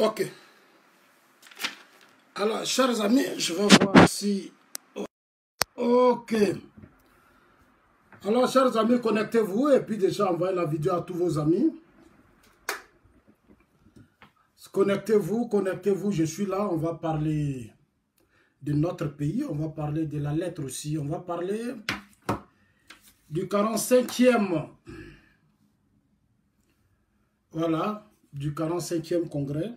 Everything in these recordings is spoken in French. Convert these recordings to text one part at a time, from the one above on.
Ok. Alors, chers amis, je vais voir si... Ok. Alors, chers amis, connectez-vous et puis déjà envoyez la vidéo à tous vos amis. Connectez-vous, je suis là. On va parler de notre pays, on va parler de la lettre aussi. On va parler du 45e. Voilà, du 45e congrès.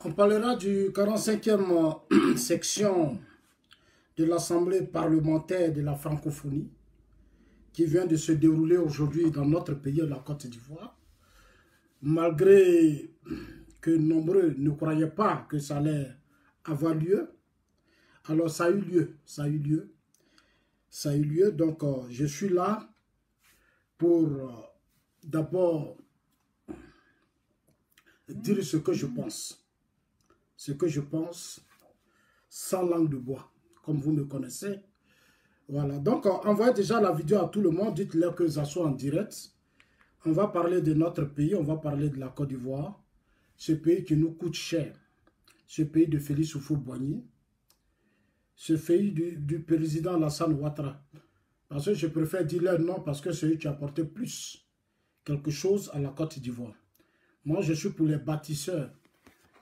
On parlera du 45e section de l'Assemblée parlementaire de la francophonie qui vient de se dérouler aujourd'hui dans notre pays, la Côte d'Ivoire. Malgré que nombreux ne croyaient pas que ça allait avoir lieu, alors ça a eu lieu, donc je suis là pour d'abord dire ce que je pense, sans langue de bois, comme vous me connaissez. Voilà, donc envoyez déjà la vidéo à tout le monde, dites-leur que ça soit en direct. On va parler de notre pays, on va parler de la Côte d'Ivoire, ce pays qui nous coûte cher, ce pays de Félix Houphouët-Boigny, ce pays du président Alassane Ouattara. Parce que je préfère dire leur nom parce que c'est eux qui apportent plus quelque chose à la Côte d'Ivoire. Moi, je suis pour les bâtisseurs,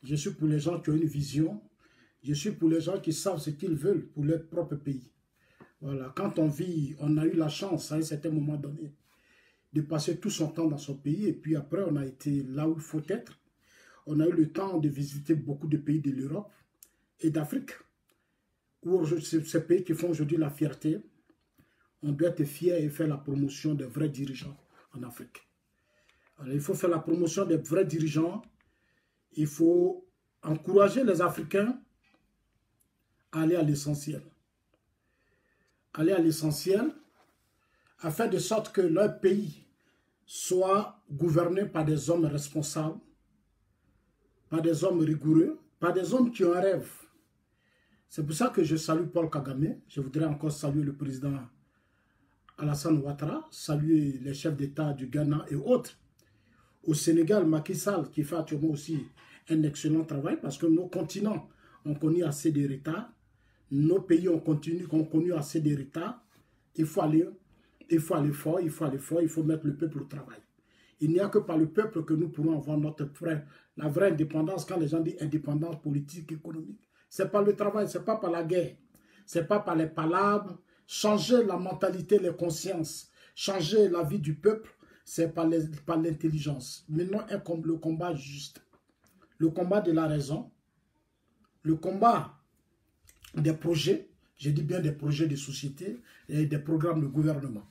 je suis pour les gens qui ont une vision, je suis pour les gens qui savent ce qu'ils veulent pour leur propre pays. Voilà, quand on vit, on a eu la chance à un certain moment donné de passer tout son temps dans son pays et puis après on a été là où il faut être. On a eu le temps de visiter beaucoup de pays de l'Europe et d'Afrique, où ces pays qui font aujourd'hui la fierté. On doit être fier et faire la promotion des vrais dirigeants en Afrique. Alors, il faut faire la promotion des vrais dirigeants. Il faut encourager les Africains à aller à l'essentiel. Aller à l'essentiel, afin de sorte que leur pays soit gouverné par des hommes responsables, par des hommes rigoureux, par des hommes qui ont un rêve. C'est pour ça que je salue Paul Kagame. Je voudrais encore saluer le président Alassane Ouattara, saluer les chefs d'État du Ghana et autres. Au Sénégal, Macky Sall, qui fait actuellement aussi un excellent travail parce que nos continents ont connu assez de retard. Nos pays ont connu assez de retard. Il faut aller fort, il faut mettre le peuple au travail. Il n'y a que par le peuple que nous pourrons avoir la vraie indépendance. Quand les gens disent indépendance politique, économique, c'est pas le travail, c'est pas par la guerre, c'est pas par les palabres. Changer la mentalité, les consciences, changer la vie du peuple, c'est par l'intelligence. Maintenant, le combat juste, le combat de la raison, le combat des projets, je dis bien des projets de société et des programmes de gouvernement.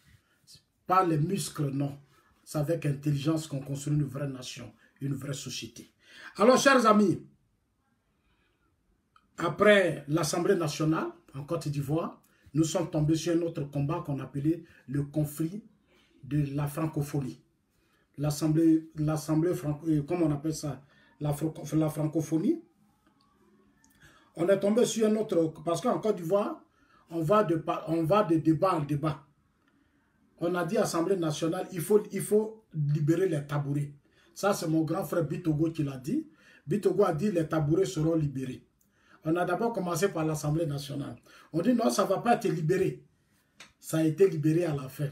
Pas les muscles, non. C'est avec intelligence qu'on construit une vraie nation, une vraie société. Alors, chers amis, après l'Assemblée nationale en Côte d'Ivoire, nous sommes tombés sur un autre combat qu'on appelait le conflit de la francophonie. L'Assemblée, comment on appelle ça? La francophonie. On est tombé sur un autre, parce qu'en Côte d'Ivoire, on va de débat en débat. On a dit Assemblée nationale, il faut libérer les tabourets. Ça, c'est mon grand frère Bitogo qui l'a dit. Bitogo a dit les tabourets seront libérés. On a d'abord commencé par l'Assemblée nationale. On dit non, ça ne va pas être libéré. Ça a été libéré à la fin.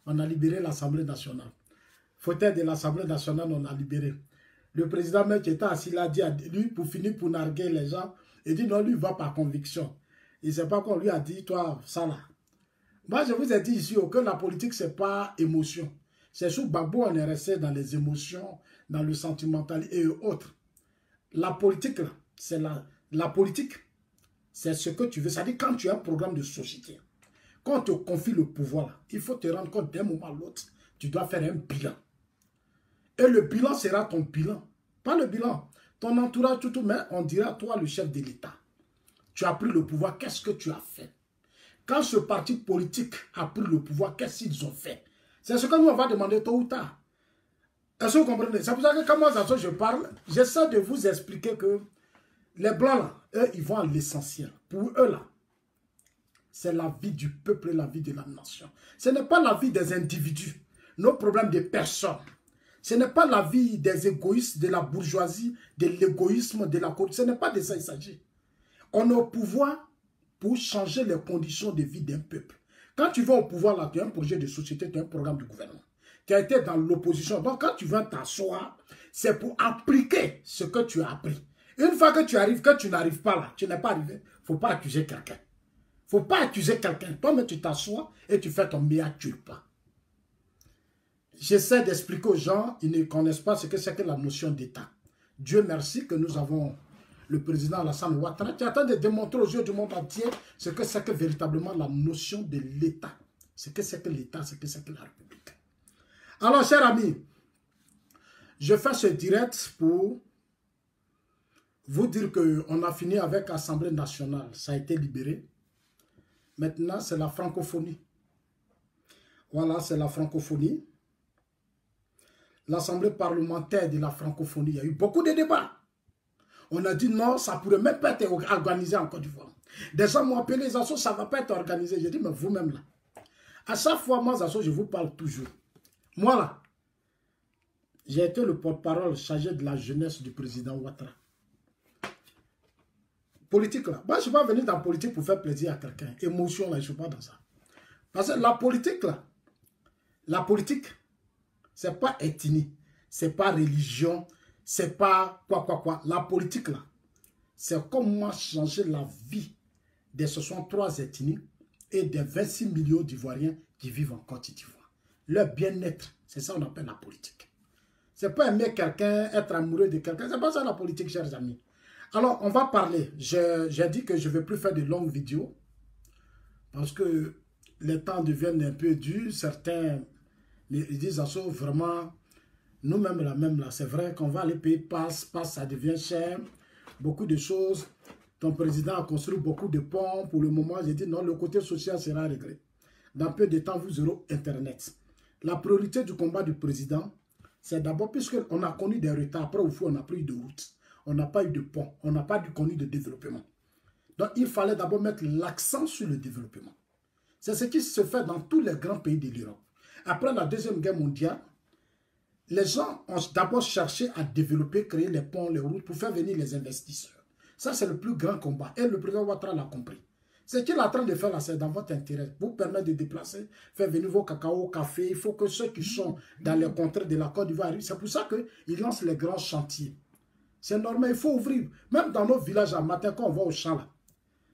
On a libéré l'Assemblée nationale. Fauteuil de l'Assemblée nationale, on a libéré. Le président même qui était assis là, dit, lui, pour finir, pour narguer les gens, il dit non, lui, il va par conviction. Il ne sait pas qu'on lui a dit, toi, ça là. Moi, je vous ai dit ici que la politique, ce n'est pas émotion. C'est sous Gbagbo, on est resté dans les émotions, dans le sentimental et autres. La politique, c'est la politique, c'est ce que tu veux. C'est-à-dire quand tu as un programme de société, quand on te confie le pouvoir, il faut te rendre compte d'un moment à l'autre, tu dois faire un bilan. Et le bilan sera ton bilan. Pas le bilan. Ton entourage, tout, mais on dira, toi, le chef de l'État, tu as pris le pouvoir, qu'est-ce que tu as fait? Quand ce parti politique a pris le pouvoir, qu'est-ce qu'ils ont fait? C'est ce que nous, on va demander tôt ou tard. Est-ce que vous comprenez? C'est pour ça que quand moi, je parle, j'essaie de vous expliquer que les Blancs, là, eux, ils vont à l'essentiel. Pour eux, là, c'est la vie du peuple et la vie de la nation. Ce n'est pas la vie des individus, nos problèmes de personnes. Ce n'est pas la vie des égoïstes, de la bourgeoisie, de l'égoïsme, de la corruption. Ce n'est pas de ça qu'il s'agit. On est au pouvoir pour changer les conditions de vie d'un peuple. Quand tu vas au pouvoir, là, tu as un projet de société, tu as un programme de gouvernement. Tu as été dans l'opposition. Donc, quand tu viens t'asseoir, c'est pour appliquer ce que tu as appris. Une fois que tu arrives, que tu n'arrives pas là, tu n'es pas arrivé, il ne faut pas accuser quelqu'un. Il ne faut pas accuser quelqu'un. Toi-même, tu t'assois et tu fais ton mea culpa. J'essaie d'expliquer aux gens, ils ne connaissent pas ce que c'est que la notion d'État. Dieu merci que nous avons le président Alassane Ouattara qui est en train de démontrer aux yeux du monde entier ce que c'est que véritablement la notion de l'État. Ce que c'est que l'État, ce que c'est que la République. Alors, chers amis, je fais ce direct pour vous dire qu'on a fini avec l'Assemblée nationale. Ça a été libéré. Maintenant, c'est la francophonie. Voilà, c'est la francophonie. L'Assemblée parlementaire de la francophonie, il y a eu beaucoup de débats. On a dit non, ça ne pourrait même pas être organisé en Côte d'Ivoire. Des gens m'ont appelé, les assos, ça ne va pas être organisé. J'ai dit, mais vous-même là. À chaque fois, moi, assos, je vous parle toujours. Moi là, j'ai été le porte-parole chargé de la jeunesse du président Ouattara. Politique là. Moi, je ne suis pas venu dans la politique pour faire plaisir à quelqu'un. Émotion là, je ne suis pas dans ça. Parce que la politique là, la politique, ce n'est pas ethnie, ce n'est pas religion, c'est pas quoi. La politique là, c'est comment changer la vie des 63 ethnies et des 26 millions d'Ivoiriens qui vivent en Côte d'Ivoire. Leur bien-être, c'est ça qu'on appelle la politique. C'est pas aimer quelqu'un, être amoureux de quelqu'un, c'est pas ça la politique, chers amis. Alors, on va parler. J'ai dit que je ne vais plus faire de longues vidéos parce que les temps deviennent un peu durs. Certains ils disent vraiment... Nous-mêmes, là, c'est vrai qu'on va les payer, passe, ça devient cher. Beaucoup de choses. Ton président a construit beaucoup de ponts. Pour le moment, j'ai dit non, le côté social sera réglé. Dans peu de temps, vous aurez Internet. La priorité du combat du président, c'est d'abord, puisqu'on a connu des retards, après au fond, on n'a pas eu de route. On n'a pas eu de pont. On n'a pas connu de développement. Donc, il fallait d'abord mettre l'accent sur le développement. C'est ce qui se fait dans tous les grands pays de l'Europe. Après la Deuxième Guerre mondiale, les gens ont d'abord cherché à développer, créer les ponts, les routes pour faire venir les investisseurs. Ça, c'est le plus grand combat. Et le président Ouattara l'a compris. Ce qu'il est en train de faire là, c'est dans votre intérêt. Vous permettre de déplacer, faire venir vos cacao, café. Il faut que ceux qui sont dans les contrées de la Côte d'Ivoire arrivent. C'est pour ça qu'il lance les grands chantiers. C'est normal, il faut ouvrir. Même dans nos villages, à matin, quand on va au champ là,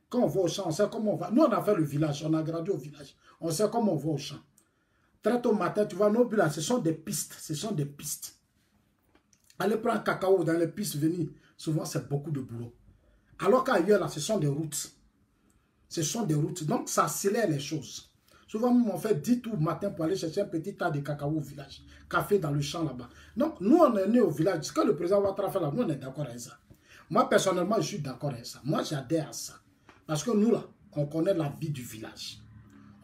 quand on va au champ, on sait comment on va. Nous, on a fait le village, on a grandi au village. On sait comment on va au champ. Très tôt matin, tu vois, nos villages, ce sont des pistes. Ce sont des pistes. Aller prendre cacao dans les pistes, venir, souvent, c'est beaucoup de boulot. Alors qu'ailleurs, là, ce sont des routes. Ce sont des routes. Donc, ça accélère les choses. Souvent, on fait 10 tours matin pour aller chercher un petit tas de cacao au village. Café dans le champ là-bas. Donc, nous, on est nés au village. Ce que le président Ouattara fait là, nous, on est d'accord avec ça. Moi, personnellement, je suis d'accord avec ça. Moi, j'adhère à ça. Parce que nous, là, on connaît la vie du village.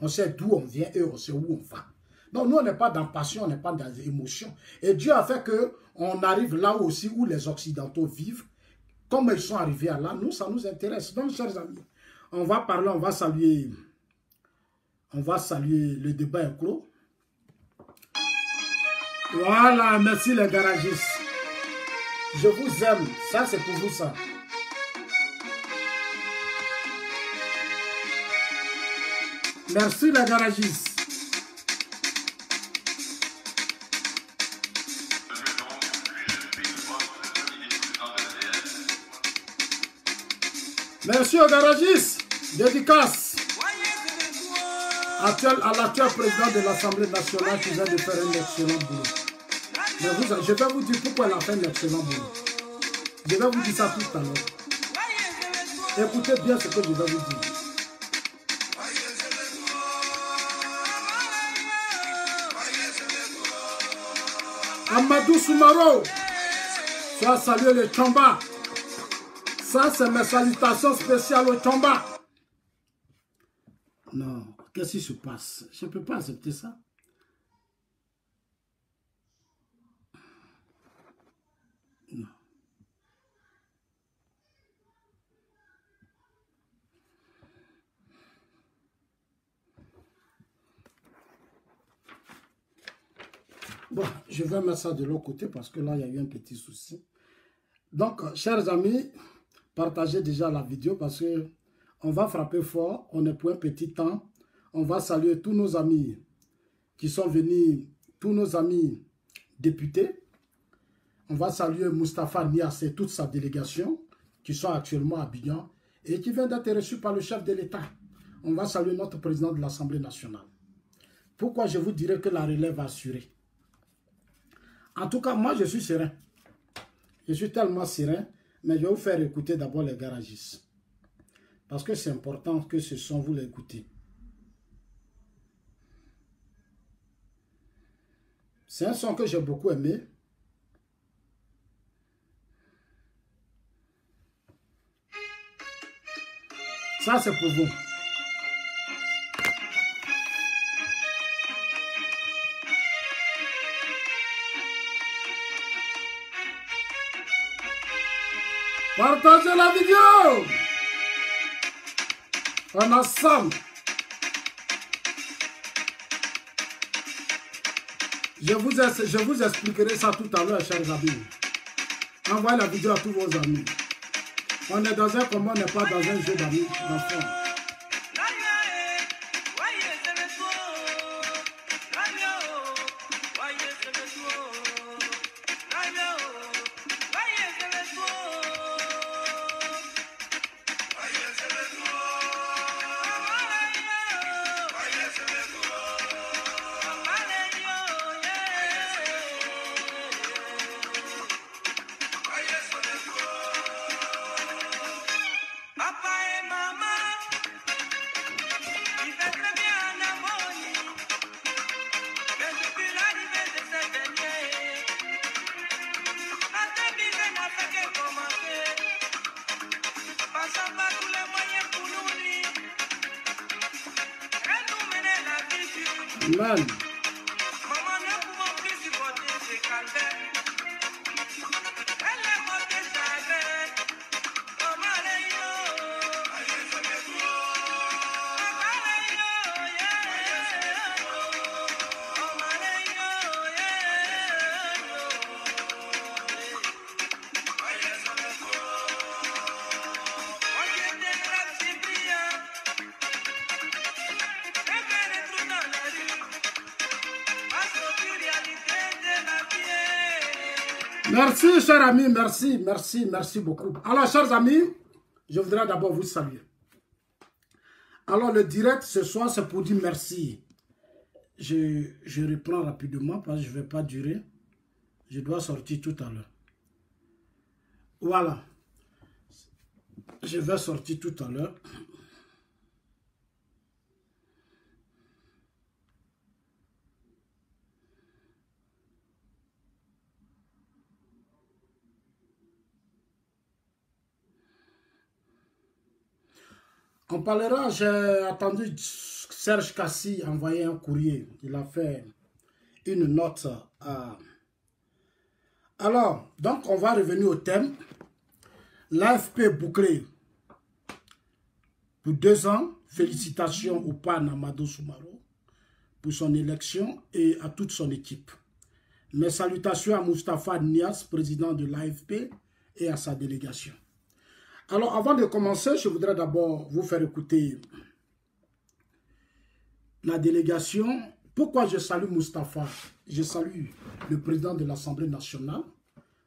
On sait d'où on vient et on sait où on va. Donc, nous, on n'est pas dans passion, on n'est pas dans émotion. Et Dieu a fait qu'on arrive là aussi où les Occidentaux vivent. Comme ils sont arrivés à là, nous, ça nous intéresse. Donc, chers amis, on va parler, on va saluer le débat est clos. Voilà, merci les garagistes. Je vous aime. Ça, c'est pour vous, ça. Merci les garagistes. Merci aux garagistes. Dédicace à l'actuel président de l'Assemblée nationale qui vient de faire un excellent boulot. Mais je vais vous dire pourquoi elle a fait un excellent boulot. Je vais vous dire ça tout à l'heure. Écoutez bien ce que je vais vous dire. Amadou Soumaro, tu as salué le Tchamba. Ça, c'est mes salutations spéciales au Tchamba. Non, qu'est-ce qui se passe? Je ne peux pas accepter ça. Non. Bon, je vais mettre ça de l'autre côté parce que là, il y a eu un petit souci. Donc, chers amis, partagez déjà la vidéo parce que on va frapper fort. On est pour un petit temps. On va saluer tous nos amis qui sont venus, tous nos amis députés. On va saluer Moustapha Niasse et toute sa délégation qui sont actuellement à Abidjan et qui viennent d'être reçus par le chef de l'État. On va saluer notre président de l'Assemblée nationale. Pourquoi je vous dirais que la relève est assurée? En tout cas, moi, je suis serein. Je suis tellement serein, mais je vais vous faire écouter d'abord les garagistes. Parce que c'est important que ce son, vous l'écoutez. C'est un son que j'ai beaucoup aimé. Ça, c'est pour vous. Partagez la vidéo. On ensemble. Je vous expliquerai ça tout à l'heure, chers amis. Envoyez la vidéo à tous vos amis. On est dans un combat, on n'est pas dans un jeu d'amis, d'enfants. Amen. Merci, chers amis, merci beaucoup. Alors, chers amis, je voudrais d'abord vous saluer. Alors, le direct ce soir, c'est pour dire merci. Je reprends rapidement parce que je ne vais pas durer. Je dois sortir tout à l'heure. Voilà. Je vais sortir tout à l'heure. On parlera, j'ai attendu Serge Kassi envoyer un courrier. Il a fait une note à... Alors, donc on va revenir au thème. L'AFP bouclé pour 2 ans. Félicitations au PAN Amadou Soumaro pour son élection et à toute son équipe. Mes salutations à Moustapha Niasse, président de l'AFP, et à sa délégation. Alors, avant de commencer, je voudrais d'abord vous faire écouter la délégation. Pourquoi je salue Moustapha? Je salue le président de l'Assemblée nationale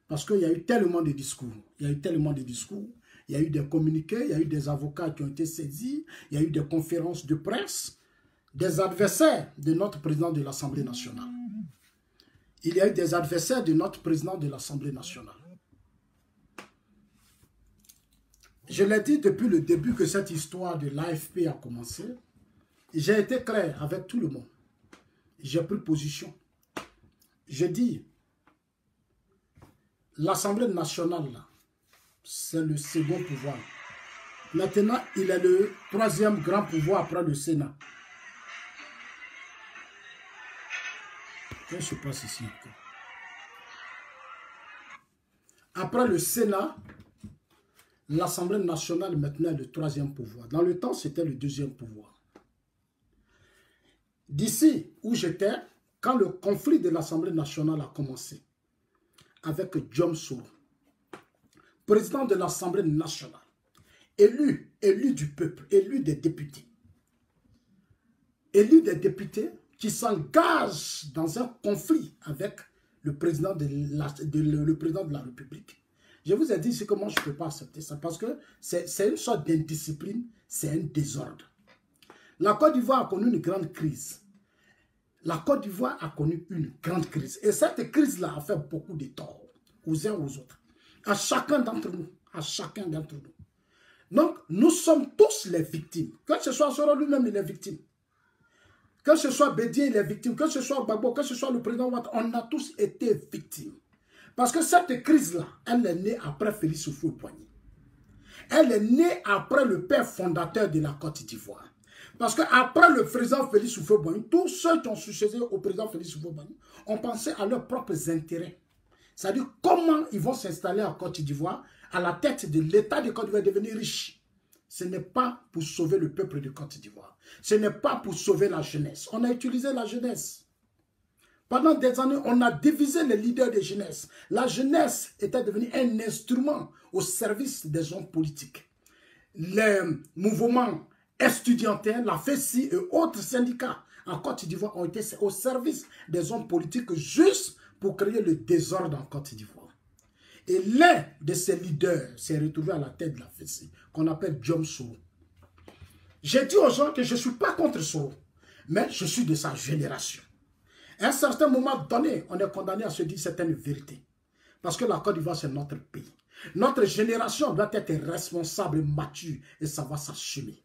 parce qu'il y a eu tellement de discours. Il y a eu tellement de discours. Il y a eu des communiqués, il y a eu des avocats qui ont été saisis, il y a eu des conférences de presse, des adversaires de notre président de l'Assemblée nationale. Il y a eu des adversaires de notre président de l'Assemblée nationale. Je l'ai dit depuis le début que cette histoire de l'AFP a commencé. J'ai été clair avec tout le monde. J'ai pris position. J'ai dit, l'Assemblée nationale, c'est le second pouvoir. Maintenant, il est le 3e grand pouvoir après le Sénat. Je passe ici encore. Après le Sénat, l'Assemblée nationale maintenant est le 3e pouvoir. Dans le temps, c'était le 2e pouvoir. D'ici où j'étais, quand le conflit de l'Assemblée nationale a commencé, avec Diom Soro, président de l'Assemblée nationale, élu du peuple, élu des députés qui s'engagent dans un conflit avec le président le président de la République. Je vous ai dit ici que moi je ne peux pas accepter ça parce que c'est une sorte d'indiscipline, c'est un désordre. La Côte d'Ivoire a connu une grande crise. La Côte d'Ivoire a connu une grande crise. Et cette crise-là a fait beaucoup de tort aux uns aux autres. À chacun d'entre nous. À chacun d'entre nous. Donc, nous sommes tous les victimes. Que ce soit Soro lui-même, il est victime. Que ce soit Bédié, il est victime. Que ce soit Gbagbo, que ce soit le président Ouattara, on a tous été victimes. Parce que cette crise-là, elle est née après Félix Houphouët-Boigny. Elle est née après le père fondateur de la Côte d'Ivoire. Parce qu'après le président Félix Houphouët-Boigny, tous ceux qui ont succédé au président Félix Houphouët-Boigny ont pensé à leurs propres intérêts. C'est-à-dire comment ils vont s'installer en Côte d'Ivoire à la tête de l'État de Côte d'Ivoire et devenir riche. Ce n'est pas pour sauver le peuple de Côte d'Ivoire. Ce n'est pas pour sauver la jeunesse. On a utilisé la jeunesse. Pendant des années, on a divisé les leaders de jeunesse. La jeunesse était devenue un instrument au service des hommes politiques. Les mouvements estudiantins, la FESI et autres syndicats en Côte d'Ivoire ont été au service des hommes politiques juste pour créer le désordre en Côte d'Ivoire. Et l'un de ces leaders s'est retrouvé à la tête de la FESI, qu'on appelle Diom Soro. J'ai dit aux gens que je ne suis pas contre Soro, mais je suis de sa génération. À un certain moment donné, on est condamné à se dire certaines vérités. Parce que la Côte d'Ivoire, c'est notre pays. Notre génération doit être responsable, mature et savoir s'assumer.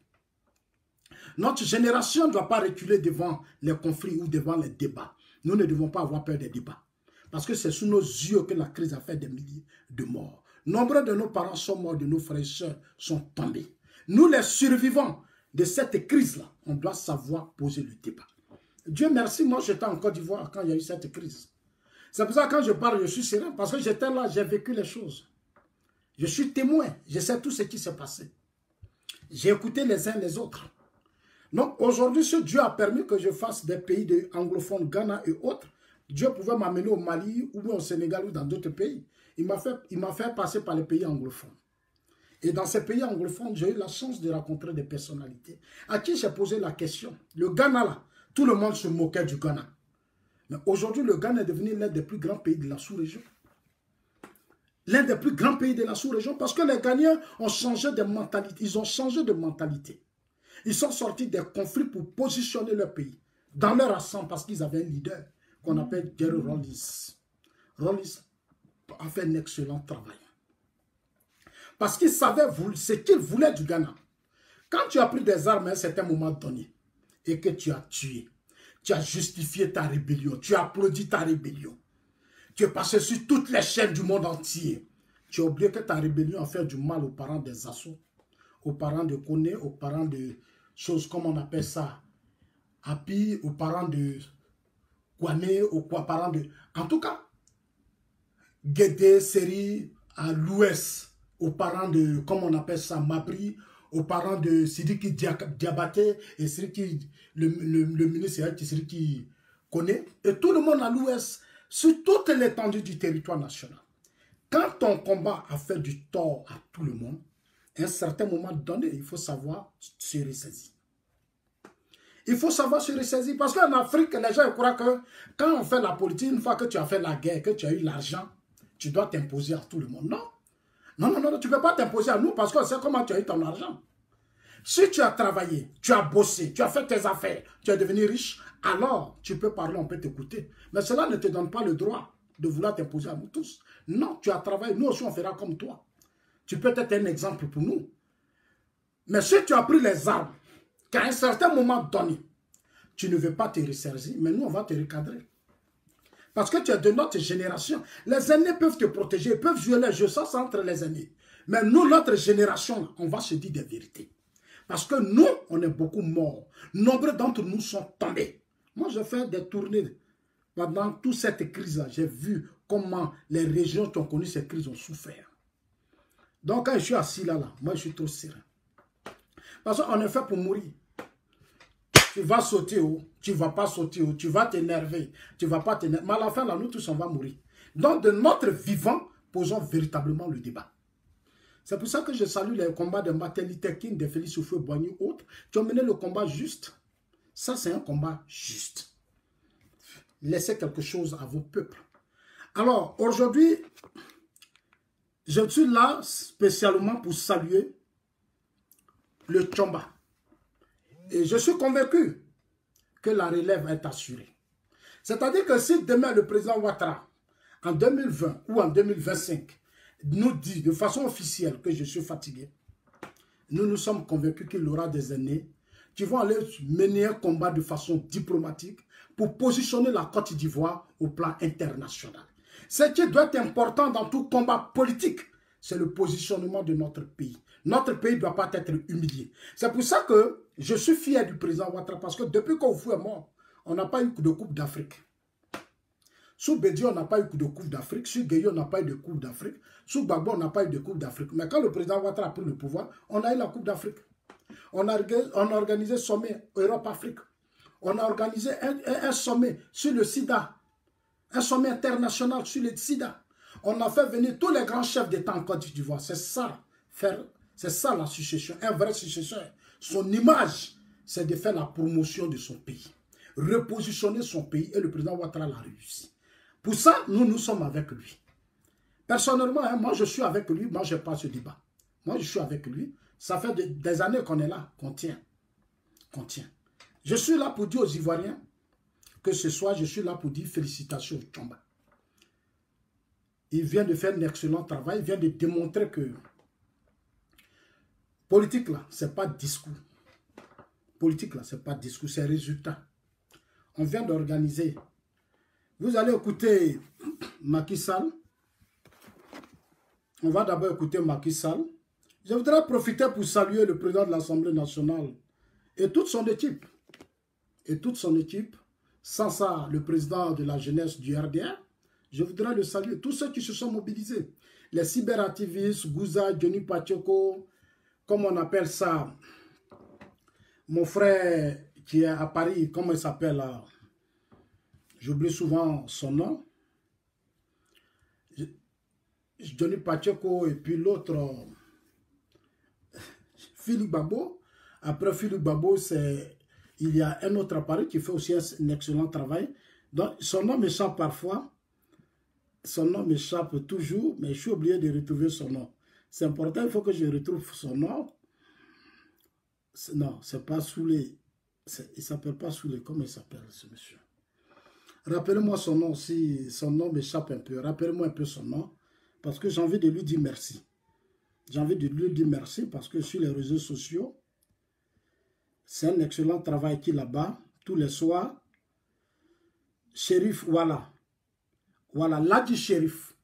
Notre génération ne doit pas reculer devant les conflits ou devant les débats. Nous ne devons pas avoir peur des débats. Parce que c'est sous nos yeux que la crise a fait des milliers de morts. Nombreux de nos parents sont morts, de nos frères et sœurs sont tombés. Nous, les survivants de cette crise-là, on doit savoir poser le débat. Dieu merci, moi j'étais en Côte d'Ivoire quand il y a eu cette crise. C'est pour ça que quand je parle, je suis serein. Parce que j'étais là, j'ai vécu les choses. Je suis témoin, je sais tout ce qui s'est passé. J'ai écouté les uns les autres. Donc aujourd'hui, ce Dieu a permis que je fasse des pays anglophones, Ghana et autres. Dieu pouvait m'amener au Mali ou au Sénégal ou dans d'autres pays. Il m'a fait passer par les pays anglophones. Et dans ces pays anglophones, j'ai eu la chance de rencontrer des personnalités à qui j'ai posé la question. Le Ghana là, tout le monde se moquait du Ghana. Mais aujourd'hui, le Ghana est devenu l'un des plus grands pays de la sous-région. L'un des plus grands pays de la sous-région parce que les Ghanéens ont changé de mentalité. Ils ont changé de mentalité. Ils sont sortis des conflits pour positionner leur pays dans leur ensemble parce qu'ils avaient un leader qu'on appelle Jerry Rawlings. Rawlings a fait un excellent travail. Parce qu'il savait ce qu'il voulait du Ghana. Quand tu as pris des armes à un certain moment donné et que tu as tué, tu as justifié ta rébellion, tu as applaudi ta rébellion, tu es passé sur toutes les chaînes du monde entier, tu as oublié que ta rébellion a fait du mal aux parents des Assauts, aux parents de Koné, aux parents de choses comme on appelle ça, Api, aux parents de Kouané, aux parents de... En tout cas, Guédé, Seri, à l'ouest, aux parents de, comme on appelle ça, Mabri, aux parents de Sidiki Diabaté et Sidiki, le ministre Sidiki Koné, et tout le monde à l'ouest, sur toute l'étendue du territoire national. Quand ton combat a fait du tort à tout le monde, à un certain moment donné, il faut savoir se ressaisir. Il faut savoir se ressaisir. Parce qu'en Afrique, les gens croient que quand on fait la politique, une fois que tu as fait la guerre, que tu as eu l'argent, tu dois t'imposer à tout le monde. Non. Non, tu ne peux pas t'imposer à nous parce qu'on sait comment tu as eu ton argent. Si tu as travaillé, tu as bossé, tu as fait tes affaires, tu es devenu riche, alors tu peux parler, on peut t'écouter. Mais cela ne te donne pas le droit de vouloir t'imposer à nous tous. Non, tu as travaillé, nous aussi on fera comme toi. Tu peux être un exemple pour nous. Mais si tu as pris les armes, qu'à un certain moment donné, tu ne veux pas te ressaisir, mais nous on va te recadrer. Parce que tu es de notre génération. Les aînés peuvent te protéger, peuvent jouer les jeux, ça c'est entre les aînés. Mais nous, notre génération, on va se dire des vérités. Parce que nous, on est beaucoup morts. Nombreux d'entre nous sont tombés. Moi, je fais des tournées. Pendant toute cette crise-là, j'ai vu comment les régions qui ont connu cette crise ont souffert. Donc, quand je suis assis là, moi, je suis trop serein. Parce qu'on est fait pour mourir. tu vas sauter, oh, tu ne vas pas sauter, oh, tu vas t'énerver, tu ne vas pas t'énerver. Mais à la fin, là, nous tous, on va mourir. Donc, de notre vivant, posons véritablement le débat. C'est pour ça que je salue les combats de Martin Luther King, de Félix Houphouët-Boigny, autres, qui ont mené le combat juste. Ça, c'est un combat juste. Laissez quelque chose à vos peuples. Alors, aujourd'hui, je suis là spécialement pour saluer le Tchomba. Et je suis convaincu que la relève est assurée. C'est-à-dire que si demain le président Ouattara, en 2020 ou en 2025, nous dit de façon officielle que je suis fatigué, nous sommes convaincus qu'il aura des aînés qui vont aller mener un combat de façon diplomatique pour positionner la Côte d'Ivoire au plan international. Ce qui doit être important dans tout combat politique, c'est le positionnement de notre pays. Notre pays ne doit pas être humilié. C'est pour ça que je suis fier du président Ouattara, parce que depuis qu'Oufou est mort, on n'a pas eu de Coupe d'Afrique. Sous Bédi, on n'a pas eu de Coupe d'Afrique. Sous Gueye, on n'a pas eu de Coupe d'Afrique. Sous Gbagbo, on n'a pas eu de Coupe d'Afrique. Mais quand le président Ouattara a pris le pouvoir, on a eu la Coupe d'Afrique. On a organisé un sommet Europe-Afrique. On a organisé un sommet sur le sida. Un sommet international sur le sida. On a fait venir tous les grands chefs d'État en Côte d'Ivoire. C'est ça, la succession. Un vrai successeur. Son image, c'est de faire la promotion de son pays. Repositionner son pays, et le président Ouattara l'a réussi. Pour ça, nous sommes avec lui. Personnellement, hein, moi je suis avec lui, moi je n'ai pas ce débat. Moi je suis avec lui. Ça fait des années qu'on est là, qu'on tient. Je suis là pour dire aux Ivoiriens que ce soir, je suis là pour dire félicitations au Tchomba. Il vient de faire un excellent travail, il vient de démontrer que politique là, ce n'est pas discours. Politique là, ce n'est pas discours, c'est résultat. On vient d'organiser. Vous allez écouter Macky Sall. On va d'abord écouter Macky Sall. Je voudrais profiter pour saluer le président de l'Assemblée nationale et toute son équipe. Sans ça, le président de la jeunesse du RDR, je voudrais le saluer. Tous ceux qui se sont mobilisés. Les cyberactivistes, Gouza, Johnny Pachoko, comme on appelle ça. Mon frère qui est à Paris, comment il s'appelle là? J'oublie souvent son nom. Johnny Pachoko et puis l'autre, Philippe Babo. Après Philippe Babo, il y a un autre à Paris qui fait aussi un excellent travail. Donc, son nom m'échappe parfois. Son nom m'échappe toujours, mais je suis obligé de retrouver son nom. C'est important, il faut que je retrouve son nom. Non, c'est pas Soulé. Il ne s'appelle pas Soulé. Comment il s'appelle ce monsieur? Rappelez-moi son nom, si son nom m'échappe un peu. Rappelez-moi un peu son nom, parce que j'ai envie de lui dire merci. J'ai envie de lui dire merci parce que sur les réseaux sociaux, c'est un excellent travail qu'il a là-bas, tous les soirs. Chérif, voilà. Voilà, Ladji Chérif.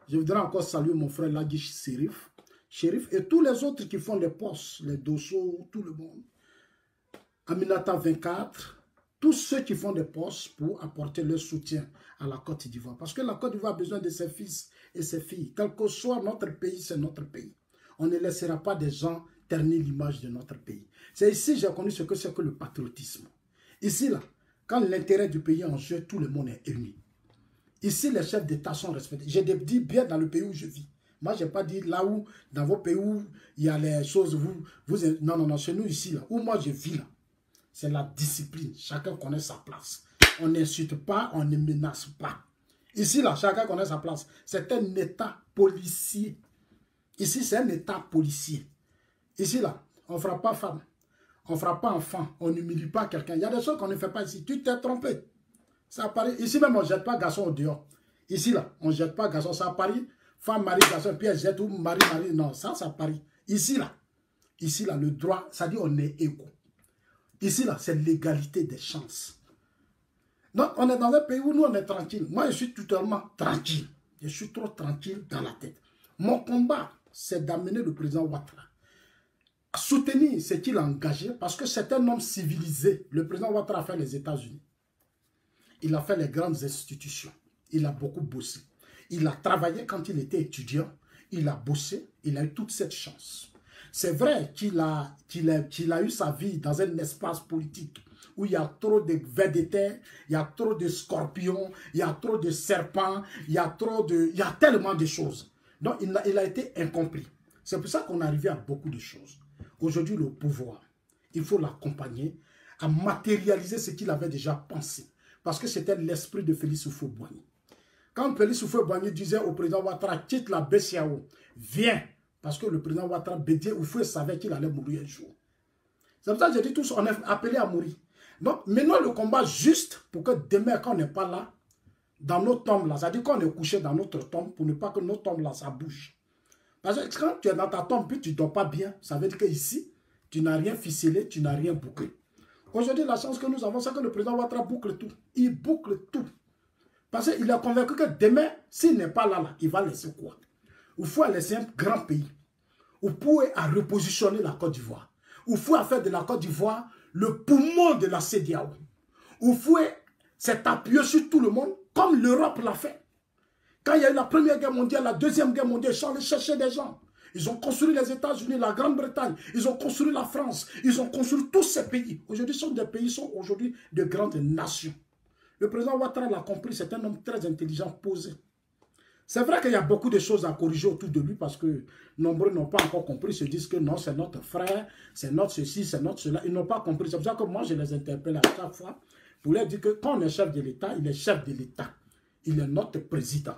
Je voudrais encore saluer mon frère Ladji Chérif et tous les autres qui font les postes, les Dosso, tout le monde. Aminata 24, tous ceux qui font des postes pour apporter leur soutien à la Côte d'Ivoire. Parce que la Côte d'Ivoire a besoin de ses fils et ses filles. Quel que soit notre pays, c'est notre pays. On ne laissera pas des gens ternir l'image de notre pays. C'est ici que j'ai connu ce que c'est que le patriotisme. Ici, là, quand l'intérêt du pays est en jeu, tout le monde est uni. Ici, les chefs d'État sont respectés. J'ai dit bien dans le pays où je vis. Moi, je n'ai pas dit là où, dans vos pays où il y a les choses, non, chez nous ici, là, où moi je vis là. C'est la discipline. Chacun connaît sa place. On n'insulte pas, on ne menace pas. Ici, là, chacun connaît sa place. C'est un État policier. Ici, c'est un État policier. Ici, là, on ne frappe pas femme. On ne frappe pas enfant. On n'humilie pas quelqu'un. Il y a des choses qu'on ne fait pas ici. Tu t'es trompé. Ça à Paris. Ici même, on ne jette pas garçon au dehors. Ici, là, on ne jette pas garçon. Ça à Paris. Femme, mari, garçon, puis elle jette ou mari. Non, ça à Paris. Ici, là, le droit, ça dit on est égaux. Ici, là, c'est l'égalité des chances. Donc, on est dans un pays où nous, on est tranquille. Moi, je suis totalement tranquille. Je suis trop tranquille dans la tête. Mon combat, c'est d'amener le président Ouattara à soutenir ce qu'il a engagé parce que c'est un homme civilisé. Le président Ouattara a fait les États-Unis. Il a fait les grandes institutions. Il a beaucoup bossé. Il a travaillé quand il était étudiant. Il a bossé. Il a eu toute cette chance. C'est vrai qu'il a eu sa vie dans un espace politique où il y a trop de vers de terre, il y a trop de scorpions, il y a trop de serpents, il y a tellement de choses. Donc, il a été incompris. C'est pour ça qu'on est arrivé à beaucoup de choses. Aujourd'hui, le pouvoir, il faut l'accompagner à matérialiser ce qu'il avait déjà pensé. Parce que c'était l'esprit de Félix Houphouët-Boigny. Quand Félix Houphouët-Boigny disait au président Ouattara, quitte la BCEAO, viens. Parce que le président Ouattara, Bédié Houphouët savait qu'il allait mourir un jour. C'est pour ça que j'ai dit tous, on est appelé à mourir. Donc, menons le combat juste pour que demain, quand on n'est pas là, dans nos tombes là, c'est-à-dire qu'on est couché dans notre tombe, pour ne pas que nos tombes là, ça bouge. Parce que quand tu es dans ta tombe, puis tu ne dors pas bien, ça veut dire qu'ici, tu n'as rien ficelé, tu n'as rien bouclé. Aujourd'hui, la chance que nous avons, c'est que le président Ouattara boucle tout. Il boucle tout. Parce qu'il est convaincu que demain, s'il n'est pas là, il va laisser quoi? Il faut laisser un grand pays. Il faut repositionner la Côte d'Ivoire. Il faut faire de la Côte d'Ivoire le poumon de la CEDEAO. Il faut s'est appuyé sur tout le monde, comme l'Europe l'a fait. Quand il y a eu la Première Guerre mondiale, la Deuxième Guerre mondiale, ils allaient chercher des gens. Ils ont construit les États-Unis, la Grande-Bretagne, ils ont construit la France, ils ont construit tous ces pays. Aujourd'hui, des pays sont aujourd'hui de grandes nations. Le président Ouattara l'a compris, c'est un homme très intelligent, posé. C'est vrai qu'il y a beaucoup de choses à corriger autour de lui parce que nombreux n'ont pas encore compris, se disent que non, c'est notre frère, c'est notre ceci, c'est notre cela. Ils n'ont pas compris. C'est pour ça que moi, je les interpelle à chaque fois pour leur dire que quand on est chef de l'État, il est chef de l'État. Il est notre président.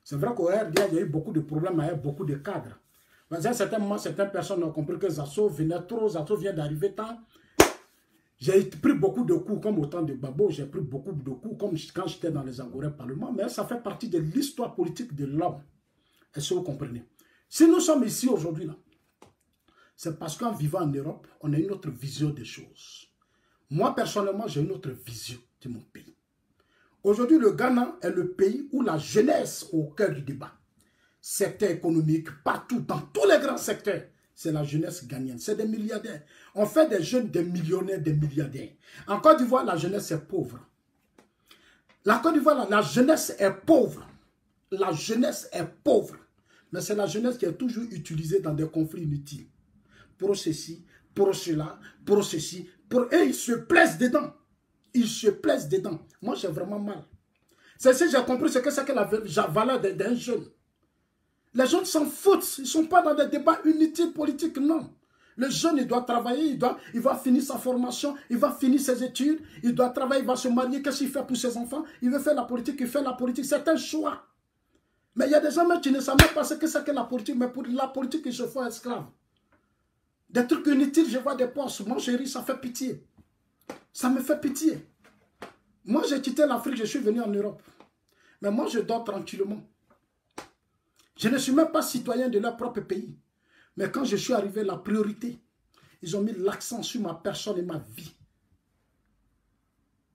C'est vrai qu'au RDA, il y a eu beaucoup de problèmes avec beaucoup de cadres. Mais à un certain moment, certaines personnes ont compris que Zasso venait trop, Zasso vient d'arriver tant. J'ai pris beaucoup de coups, comme au temps de Babo, j'ai pris beaucoup de coups, comme quand j'étais dans les Angorais Parlement, mais ça fait partie de l'histoire politique de l'homme. Est-ce que vous comprenez? Si nous sommes ici aujourd'hui, là, c'est parce qu'en vivant en Europe, on a une autre vision des choses. Moi, personnellement, j'ai une autre vision de mon pays. Aujourd'hui, le Ghana est le pays où la jeunesse est au cœur du débat. Secteur économique, partout, dans tous les grands secteurs. C'est la jeunesse ghanéenne, c'est des milliardaires. On fait des jeunes, des millionnaires, des milliardaires. En Côte d'Ivoire, la jeunesse est pauvre. La Côte d'Ivoire, la jeunesse est pauvre. La jeunesse est pauvre. Mais c'est la jeunesse qui est toujours utilisée dans des conflits inutiles. Pour ceci, pour cela, pour ceci. Et ils se plaisent dedans. Ils se plaisent dedans. Moi, j'ai vraiment mal. C'est ce que j'ai compris, c'est que c'est que la valeur d'un jeune. Les jeunes s'en foutent. Ils ne sont pas dans des débats inutiles politiques, non. Le jeune, il doit travailler, il va finir sa formation, il va finir ses études, il doit travailler, il va se marier. Qu'est-ce qu'il fait pour ses enfants? Il veut faire la politique, il fait la politique. C'est un choix. Mais il y a des gens qui ne savent même pas ce que c'est que la politique, mais pour la politique, ils se font esclaves. Des trucs inutiles, je vois des postes. Mon chéri, ça fait pitié. Ça me fait pitié. Moi, j'ai quitté l'Afrique, je suis venu en Europe. Mais moi, je dors tranquillement. Je ne suis même pas citoyen de leur propre pays. Mais quand je suis arrivé, la priorité, ils ont mis l'accent sur ma personne et ma vie.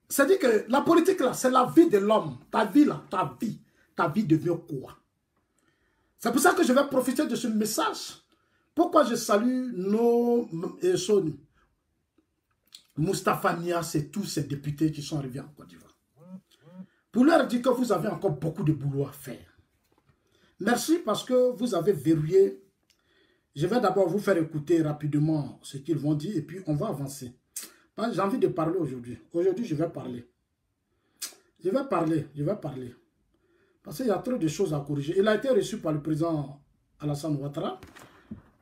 C'est-à-dire que la politique, là, c'est la vie de l'homme. Ta vie, là, ta vie devient quoi? C'est pour ça que je vais profiter de ce message. Pourquoi je salue nos Moustapha Niasse et tous ces députés qui sont arrivés en Côte d'Ivoire. Pour leur dire que vous avez encore beaucoup de boulot à faire. Merci parce que vous avez verrouillé. Je vais d'abord vous faire écouter rapidement ce qu'ils vont dire et puis on va avancer. J'ai envie de parler aujourd'hui. Aujourd'hui, je vais parler. Je vais parler. Parce qu'il y a trop de choses à corriger. Il a été reçu par le président Alassane Ouattara.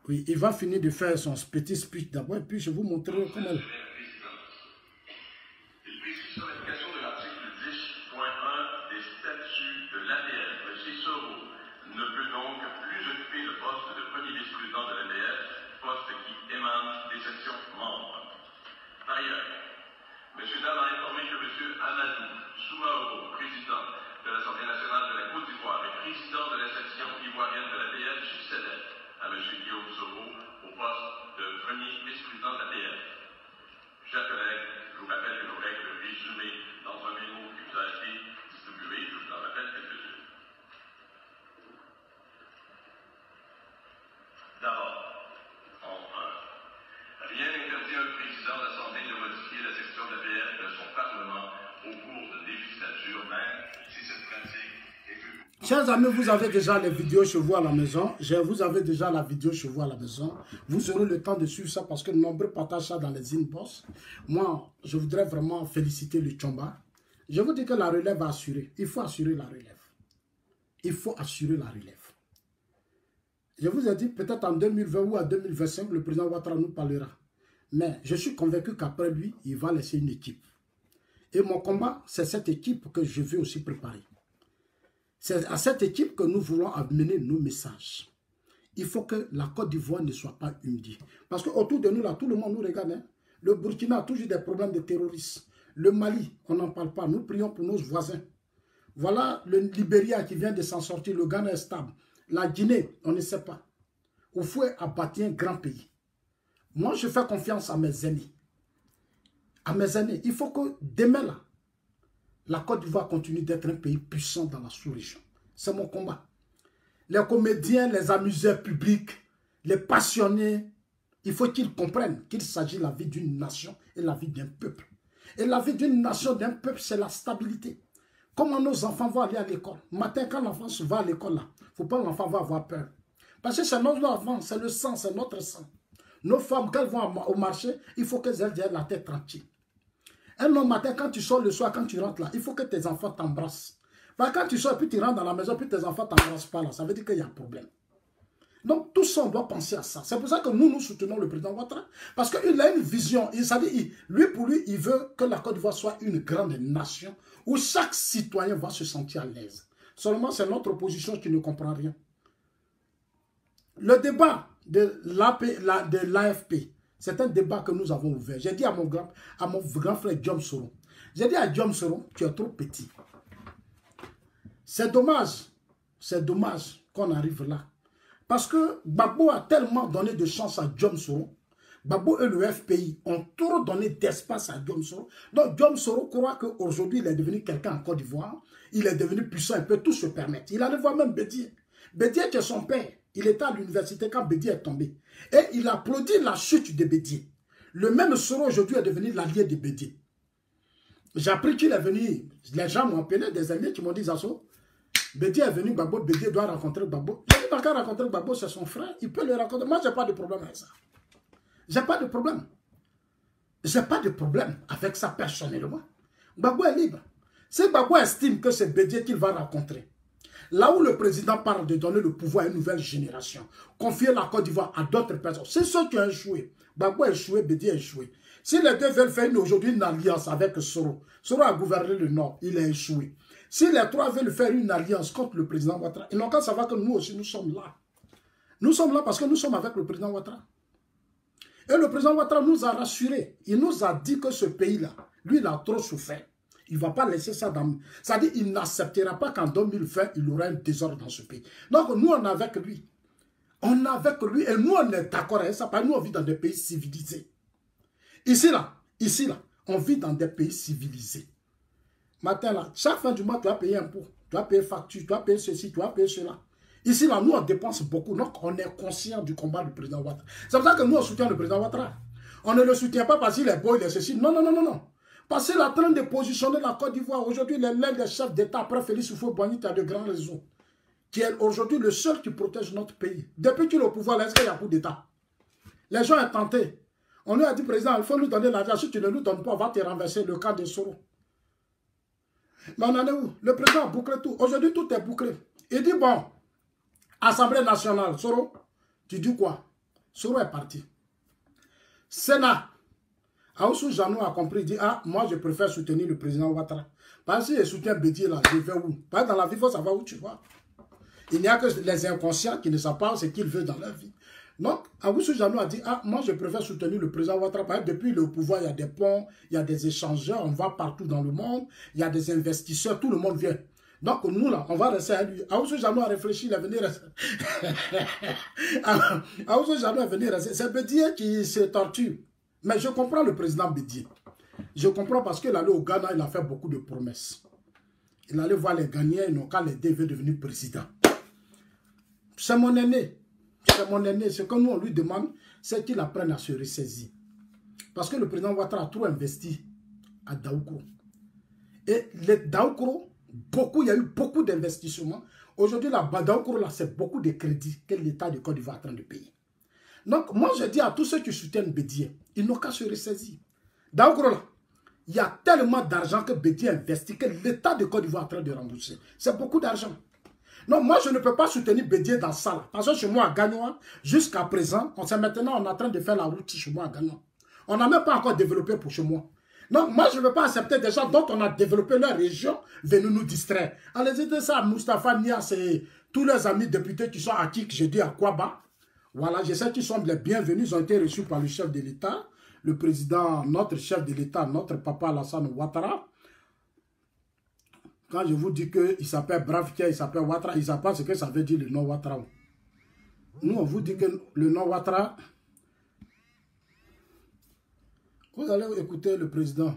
Oui, il va finir de faire son petit speech d'abord et puis je vais vous montrer comment... Par ailleurs, M. Dam a informé que M. Amadou Soumaoro, président de l'Assemblée nationale de la Côte d'Ivoire et président de la section ivoirienne de l'APR, succédait à M. Guillaume Soro au poste de premier vice-président de l'APR. Chers collègues, je vous rappelle que nos règles résumées dans un mémo qui vous a été distribué, je vous en rappelle quelques-unes. D'abord, rien n'interdit à un président d'Assemblée de modifier la section de l'APR de son Parlement au cours de législature, même si cette pratique est plus... Chers amis, vous avez déjà les vidéos chez vous à la maison. Vous avez déjà la vidéo chez vous à la maison. Vous aurez le temps de suivre ça parce que nombreux partagent ça dans les inbox. Moi, je voudrais vraiment féliciter le Tchomba. Je vous dis que la relève va assurer. Il faut assurer la relève. Il faut assurer la relève. Je vous ai dit, peut-être en 2020 ou en 2025, le président Ouattara nous parlera. Mais je suis convaincu qu'après lui, il va laisser une équipe. Et mon combat, c'est cette équipe que je veux aussi préparer. C'est à cette équipe que nous voulons amener nos messages. Il faut que la Côte d'Ivoire ne soit pas humiliée. Parce qu'autour de nous, là, tout le monde nous regarde. Hein. Le Burkina a toujours des problèmes de terroristes. Le Mali, on n'en parle pas. Nous prions pour nos voisins. Voilà le Libéria qui vient de s'en sortir. Le Ghana est stable. La Guinée, on ne sait pas. Oufoué a bâti un grand pays. Moi, je fais confiance à mes amis. À mes amis. Il faut que demain, là, la Côte d'Ivoire continue d'être un pays puissant dans la sous-région. C'est mon combat. Les comédiens, les amuseurs publics, les passionnés, il faut qu'ils comprennent qu'il s'agit de la vie d'une nation et la vie d'un peuple. Et la vie d'une nation, d'un peuple, c'est la stabilité. Comment nos enfants vont aller à l'école? Matin, quand l'enfant va à l'école, il ne faut pas que l'enfant va avoir peur. Parce que c'est notre enfant, c'est le sang, c'est notre sang. Nos femmes, quand elles vont au marché, il faut qu'elles aient la tête tranquille. Un homme matin, quand tu sors le soir, quand tu rentres là, il faut que tes enfants t'embrassent. Quand tu sors, puis tu rentres dans la maison, puis tes enfants ne t'embrassent pas là, ça veut dire qu'il y a un problème. Donc, tout ça, on doit penser à ça. C'est pour ça que nous soutenons le président Ouattara. Parce qu'il a une vision. Pour lui, il veut que la Côte d'Ivoire soit une grande nation où chaque citoyen va se sentir à l'aise. Seulement, c'est notre opposition qui ne comprend rien. Le débat de l'AFP, c'est un débat que nous avons ouvert. J'ai dit à mon grand frère Diom Soro, j'ai dit à Diom Soro, tu es trop petit. C'est dommage qu'on arrive là. Parce que Gbagbo a tellement donné de chance à Diom Soro. Gbagbo et le FPI ont trop donné d'espace à Diom Soro. Donc Diom Soro croit qu'aujourd'hui il est devenu quelqu'un en Côte d'Ivoire. Il est devenu puissant, il peut tout se permettre. Il allait voir même Bédié. Bédié qui est son père. Il était à l'université quand Bédié est tombé. Et il applaudit la chute de Bédié. Le même Soro aujourd'hui est devenu l'allié de Bédié. J'ai appris qu'il est venu. Les gens m'ont appelé, des amis qui m'ont dit Zasso, Bédié est venu, Gbagbo, Bédié doit rencontrer Gbagbo. J'ai dit, quand il rencontrer Gbagbo, c'est son frère, il peut le rencontrer. Moi, je n'ai pas de problème avec ça. J'ai pas de problème. J'ai pas de problème avec ça personnellement. Gbagbo est libre. Si Gbagbo estime que c'est Bédié qu'il va rencontrer, là où le président parle de donner le pouvoir à une nouvelle génération, confier la Côte d'Ivoire à d'autres personnes, c'est ceux qui ont échoué. Gbagbo a échoué, Bédié a échoué. Si les deux veulent faire aujourd'hui une alliance avec Soro, Soro a gouverné le Nord, il a échoué. Si les trois veulent faire une alliance contre le président Ouattara, ils n'ont qu'à savoir que nous aussi, nous sommes là. Nous sommes là parce que nous sommes avec le président Ouattara. Et le président Ouattara nous a rassurés. Il nous a dit que ce pays-là, lui, il a trop souffert. Il ne va pas laisser ça dans... C'est-à-dire qu'il n'acceptera pas qu'en 2020, il aura un désordre dans ce pays. Donc, nous, on est avec lui. On est avec lui et nous, on est d'accord avec ça. Parce que nous, on vit dans des pays civilisés. Ici, là, on vit dans des pays civilisés. Matin, là, chaque fin du mois, tu vas payer un pot. Tu vas payer facture, tu vas payer ceci, tu vas payer cela. Ici, là, nous, on dépense beaucoup. Donc, on est conscient du combat du président Ouattara. C'est pour ça que nous, on soutient le président Ouattara. On ne le soutient pas parce qu'il est beau, il est ceci. Non, non, non, non, non. Parce qu'il est en train de positionner la Côte d'Ivoire. Aujourd'hui, l'un des chefs d'État, après Félix Houphouët-Boigny, a de grands raisons. Qui est aujourd'hui le seul qui protège notre pays. Depuis qu'il est au pouvoir, est-ce qu'il y a coup d'État? Les gens sont tentés. On lui a dit, président, il faut nous donner l'argent. Si tu ne nous donnes pas, on va te renverser le cas de Soro. Mais on en est où? Le président a bouclé tout. Aujourd'hui, tout est bouclé. Il dit, bon, Assemblée nationale, Soro, tu dis quoi? Soro est parti. Sénat. Aoussou Janou a compris, il dit, ah, moi je préfère soutenir le président Ouattara. Parce que si je soutiens Bédié là, je vais où? Parce que dans la vie, il faut savoir où tu vas. Il n'y a que les inconscients qui ne savent pas ce qu'ils veulent dans leur vie. Donc, Aoussou Janou a dit, ah, moi je préfère soutenir le président Ouattara. Parce que depuis le pouvoir, il y a des ponts, il y a des échangeurs, on va partout dans le monde, il y a des investisseurs, tout le monde vient. Donc, nous, là, on va rester à lui. Aoussou Janou a réfléchi, il est venu rester. Aoussou Janou est venu rester. C'est Bédié qui se torture. Mais je comprends le président Bédié. Je comprends parce qu'il allait au Ghana, il a fait beaucoup de promesses. Il allait voir les Ghanéens, ils n'ont qu'à l'aider, il veut devenir président. C'est mon aîné. C'est mon aîné. Ce que nous, on lui demande, c'est qu'il apprenne à se ressaisir. Parce que le président Ouattara a trop investi à Daoukro. Et les Daoukro, il y a eu beaucoup d'investissements. Aujourd'hui, la Badaoukro, là, c'est beaucoup de crédits que l'État de Côte d'Ivoire est en train de payer. Donc, moi, je dis à tous ceux qui soutiennent Bédié, ils n'ont qu'à se ressaisir. Daoukro, là, il y a tellement d'argent que Bédié investit que l'État de Côte d'Ivoire est en train de rembourser. C'est beaucoup d'argent. Non, moi, je ne peux pas soutenir Bédié dans ça. Là. Parce que chez moi, à Gagnoa, jusqu'à présent, maintenant, on est en train de faire la route chez moi à Gagnoa. On n'a même pas encore développé pour chez moi. Donc, moi, je ne veux pas accepter des gens dont on a développé leur région venir nous distraire. Allez, dites ça à Moustapha Niasse et tous les amis députés qui sont acquis, que je dis à Kouaba. Voilà, je sais qu'ils sont les bienvenus. Ils ont été reçus par le chef de l'État, le président, notre chef de l'État, notre papa Alassane Ouattara. Quand je vous dis qu'il s'appelle Bravkia, il s'appelle Ouattara, ils ne savent pas ce que ça veut dire le nom Ouattara. Nous, on vous dit que le nom Ouattara... Vous allez écouter le président.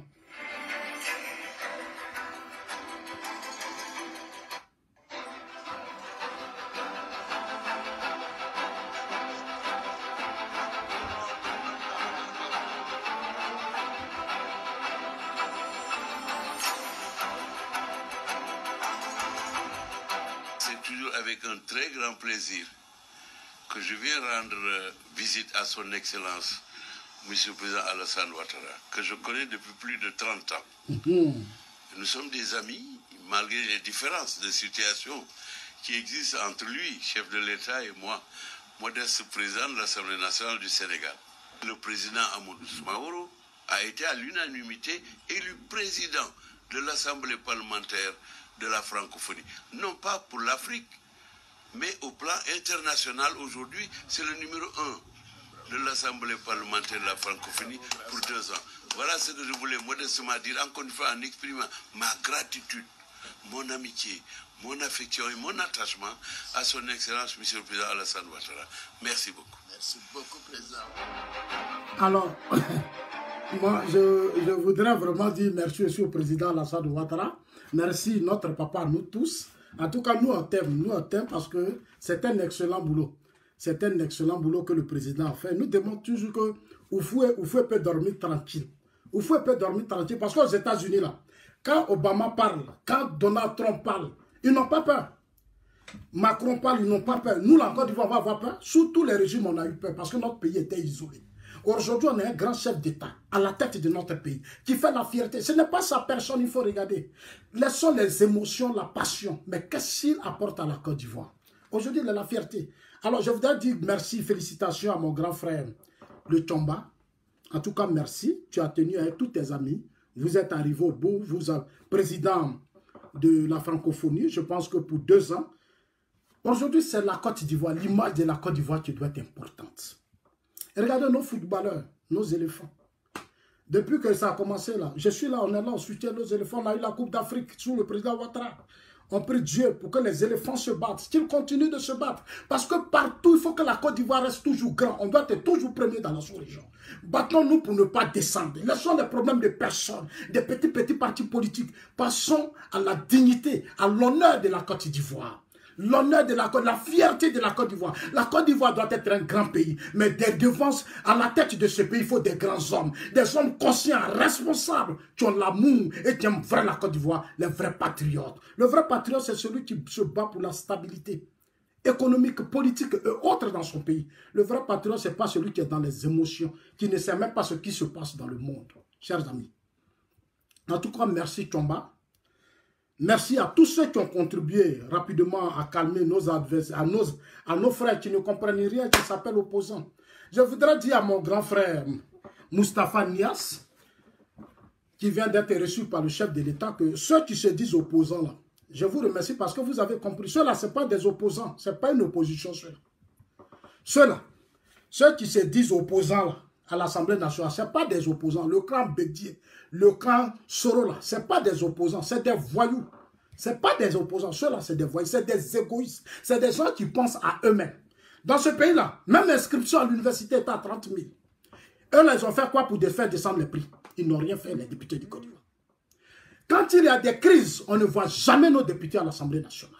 C'est toujours avec un très grand plaisir que je viens rendre visite à son Excellence, Monsieur le Président Alassane Ouattara, que je connais depuis plus de 30 ans. Nous sommes des amis, malgré les différences de situation qui existent entre lui, chef de l'État, et moi, modeste président de l'Assemblée nationale du Sénégal. Le président Amadou Soumaoro a été à l'unanimité élu président de l'Assemblée parlementaire de la francophonie. Non pas pour l'Afrique, mais au plan international, aujourd'hui, c'est le numéro 1 de l'Assemblée parlementaire de la francophonie pour 2 ans. Voilà ce que je voulais modestement dire, encore une fois en exprimant ma gratitude, mon amitié, mon affection et mon attachement à son Excellence, Monsieur le Président Alassane Ouattara. Merci beaucoup. Merci beaucoup, Président. Alors, moi, je voudrais vraiment dire merci aussi au Président Alassane Ouattara. Merci notre papa, nous tous. En tout cas, nous on t'aime parce que c'est un excellent boulot. C'est un excellent boulot que le président a fait. Nous demandons toujours que Oufoué peut dormir tranquille. Oufoué peut dormir tranquille parce qu'aux États-Unis, là, quand Obama parle, quand Donald Trump parle, ils n'ont pas peur. Macron parle, ils n'ont pas peur. Nous, là, en Côte d'Ivoire, on va avoir peur. Sous tous les régimes, on a eu peur parce que notre pays était isolé. Aujourd'hui, on est un grand chef d'État à la tête de notre pays qui fait la fierté. Ce n'est pas sa personne, il faut regarder. Laissons les émotions, la passion. Mais qu'est-ce qu'il apporte à la Côte d'Ivoire? Aujourd'hui, il a la fierté. Alors, je voudrais dire merci, félicitations à mon grand frère, le Tchomba. En tout cas, merci. Tu as tenu avec tous tes amis. Vous êtes arrivé au bout. Vous êtes président de la francophonie, je pense que pour 2 ans. Aujourd'hui, c'est la Côte d'Ivoire. L'image de la Côte d'Ivoire qui doit être importante. Et regardez nos footballeurs, nos éléphants. Depuis que ça a commencé là, je suis là, on est là, on soutient nos éléphants. On a eu la Coupe d'Afrique sous le président Ouattara. On prie Dieu pour que les éléphants se battent, qu'ils continuent de se battre. Parce que partout, il faut que la Côte d'Ivoire reste toujours grand. On doit être toujours premier dans la sous-région. Battons-nous pour ne pas descendre. Laissons les problèmes de personnes, des petits partis politiques. Passons à la dignité, à l'honneur de la Côte d'Ivoire. L'honneur de la Côte, la fierté de la Côte d'Ivoire. La Côte d'Ivoire doit être un grand pays. Mais devant, à la tête de ce pays, il faut des grands hommes. Des hommes conscients, responsables, qui ont l'amour et qui aiment vraiment la Côte d'Ivoire. Les vrais patriotes. Le vrai patriote, c'est celui qui se bat pour la stabilité économique, politique et autres dans son pays. Le vrai patriote, ce n'est pas celui qui est dans les émotions, qui ne sait même pas ce qui se passe dans le monde. Chers amis. En tout cas, merci Tchomba. Merci à tous ceux qui ont contribué rapidement à calmer nos adversaires, à nos frères qui ne comprennent rien, qui s'appellent opposants. Je voudrais dire à mon grand frère Moustapha Niasse, qui vient d'être reçu par le chef de l'État, que ceux qui se disent opposants, là, je vous remercie parce que vous avez compris. Ceux-là, ce n'est pas des opposants, ce n'est pas une opposition. Ceux-là, ceux qui se disent opposants là, à l'Assemblée nationale, ce n'est pas des opposants. Le clan Bédié, le clan Soro, ce n'est pas des opposants, c'est des voyous. Ce n'est pas des opposants, ceux-là, c'est des voyous, c'est des égoïstes. C'est des gens qui pensent à eux-mêmes. Dans ce pays-là, même l'inscription à l'université est à 30 000. Eux, là, ils ont fait quoi pour faire descendre les prix? Ils n'ont rien fait, les députés du Côte d'Ivoire. Quand il y a des crises, on ne voit jamais nos députés à l'Assemblée nationale.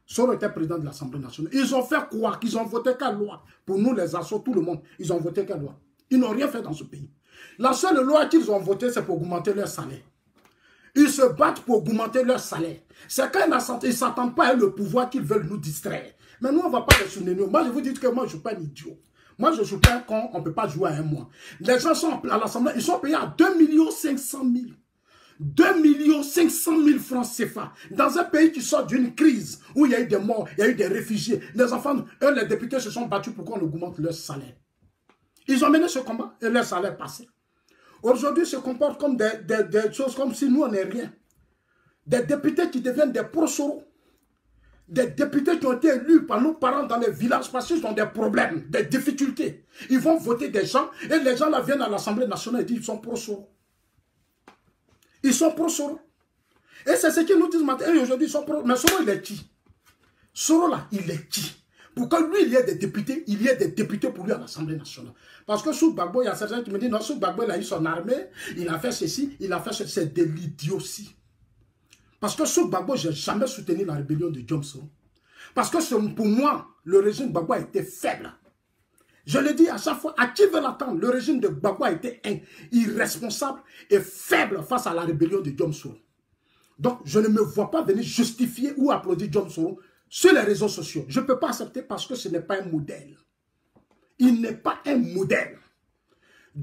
Soro était président de l'Assemblée nationale. Ils ont fait quoi? Qu'ils ont voté quelle loi? Pour nous, les assos, tout le monde, ils ont voté quelle loi? Ils n'ont rien fait dans ce pays. La seule loi qu'ils ont votée, c'est pour augmenter leur salaire. Ils se battent pour augmenter leur salaire. C'est quand ils ne s'attendent pas à le pouvoir qu'ils veulent nous distraire. Mais nous, on ne va pas les soutenir. Moi, je vous dis que moi, je ne suis pas un idiot. Moi, je ne suis pas un con, on ne peut pas jouer à un mois. Les gens sont à l'Assemblée, ils sont payés à 2 500 000. 2 500 000 francs CFA. Dans un pays qui sort d'une crise, où il y a eu des morts, il y a eu des réfugiés. Les enfants, eux, les députés se sont battus pour qu'on augmente leur salaire. Ils ont mené ce combat et leur salaire passé. Aujourd'hui, ils se comportent comme des choses comme si nous, on n'est rien. Des députés qui deviennent des pro-Soro. Des députés qui ont été élus par nos parents dans les villages parce qu'ils ont des problèmes, des difficultés. Ils vont voter des gens et les gens là viennent à l'Assemblée nationale et disent qu'ils sont pro-Soro. Ils sont pro-Soro. Et c'est ce qu'ils nous disent matin. Et aujourd'hui, ils sont pro. Mais Soro, il est qui? Soro là, il est qui? Pour que lui, il y ait des députés, il y ait des députés pour lui à l'Assemblée nationale. Parce que sous Gbagbo, il y a certains qui me disent, non, sous Gbagbo, il a eu son armée, il a fait ceci, il a fait ceci. C'est de l'idiotie. Parce que sous Gbagbo, je n'ai jamais soutenu la rébellion de Jom Soro. Parce que pour moi, le régime Gbagbo a été faible. Je le dis à chaque fois, à qui veut l'attendre? Le régime de Gbagbo a été irresponsable et faible face à la rébellion de Jom Soro. Donc, je ne me vois pas venir justifier ou applaudir Jom Soro sur les réseaux sociaux. Je ne peux pas accepter parce que ce n'est pas un modèle. Il n'est pas un modèle.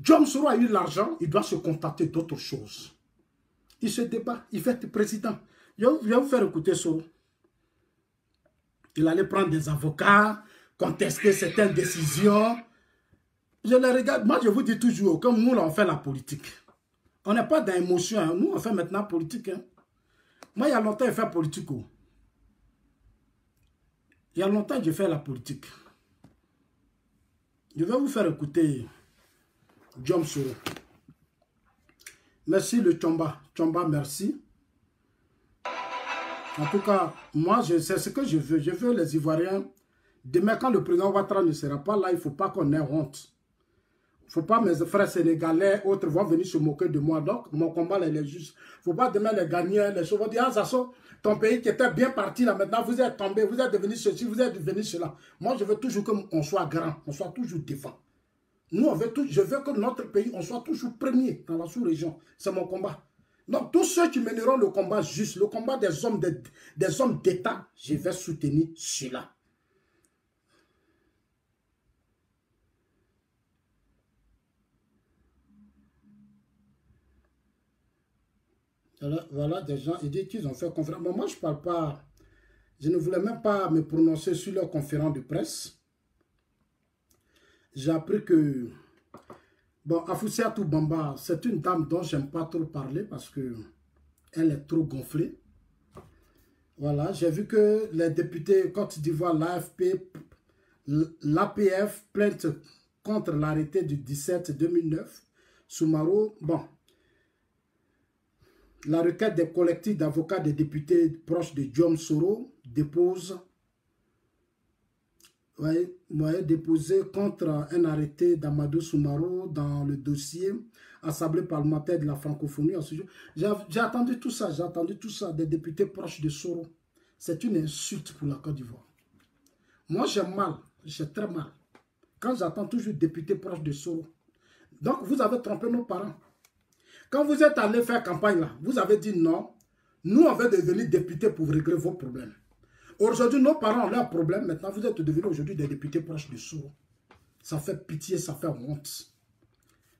Jom Soro a eu l'argent, il doit se contenter d'autres choses. Il se débat, il fait président. Je vais vous faire écouter Soro. Il allait prendre des avocats, contester certaines décisions. Je les regarde. Moi, je vous dis toujours, comme nous, là, on fait la politique. On n'est pas dans l'émotion. Hein. Nous, on fait maintenant politique. Hein. Moi, il y a longtemps, j'ai fait politique. Oh. Il y a longtemps que j'ai fait la politique. Je vais vous faire écouter Jom Soro. Merci le Tchomba. Tchomba, merci. En tout cas, moi, c'est ce que je veux. Je veux les Ivoiriens. Demain, quand le président Ouattara ne sera pas là, il ne faut pas qu'on ait honte. Il ne faut pas mes frères sénégalais, autres vont venir se moquer de moi. Donc, mon combat, là, il est juste. Il ne faut pas demain les gagner, les choses vont dire, ah, Zasso, ton pays qui était bien parti, là, maintenant, vous êtes tombé, vous êtes devenu ceci, vous êtes devenu cela. Moi, je veux toujours qu'on soit grand, on soit toujours défend. Nous, je veux que notre pays, on soit toujours premier dans la sous-région. C'est mon combat. Donc, tous ceux qui mèneront le combat juste, le combat des hommes d'État, je vais soutenir cela. Voilà des gens, ils disent qu'ils ont fait conférence. Mais moi, je ne parle pas, je ne voulais même pas me prononcer sur leur conférence de presse. J'ai appris que, bon, Afoussiatou Bamba, c'est une dame dont je n'aime pas trop parler parce qu'elle est trop gonflée. Voilà, j'ai vu que les députés Côte d'Ivoire, l'APF, plainte contre l'arrêté du 17-2009, Soumaro, bon. La requête des collectifs d'avocats des députés proches de Jom Soro dépose, déposé contre un arrêté d'Amadou Soumaro dans le dossier Assemblée parlementaire de la francophonie. J'ai attendu tout ça, des députés proches de Soro. C'est une insulte pour la Côte d'Ivoire. Moi, j'ai mal, j'ai très mal. Quand j'attends toujours députés proches de Soro. Donc, vous avez trompé nos parents. Quand vous êtes allé faire campagne là, vous avez dit non, nous on veut devenir députés pour régler vos problèmes. Aujourd'hui, nos parents ont leurs problèmes, maintenant vous êtes devenus aujourd'hui des députés proches de Soro. Ça fait pitié, ça fait honte.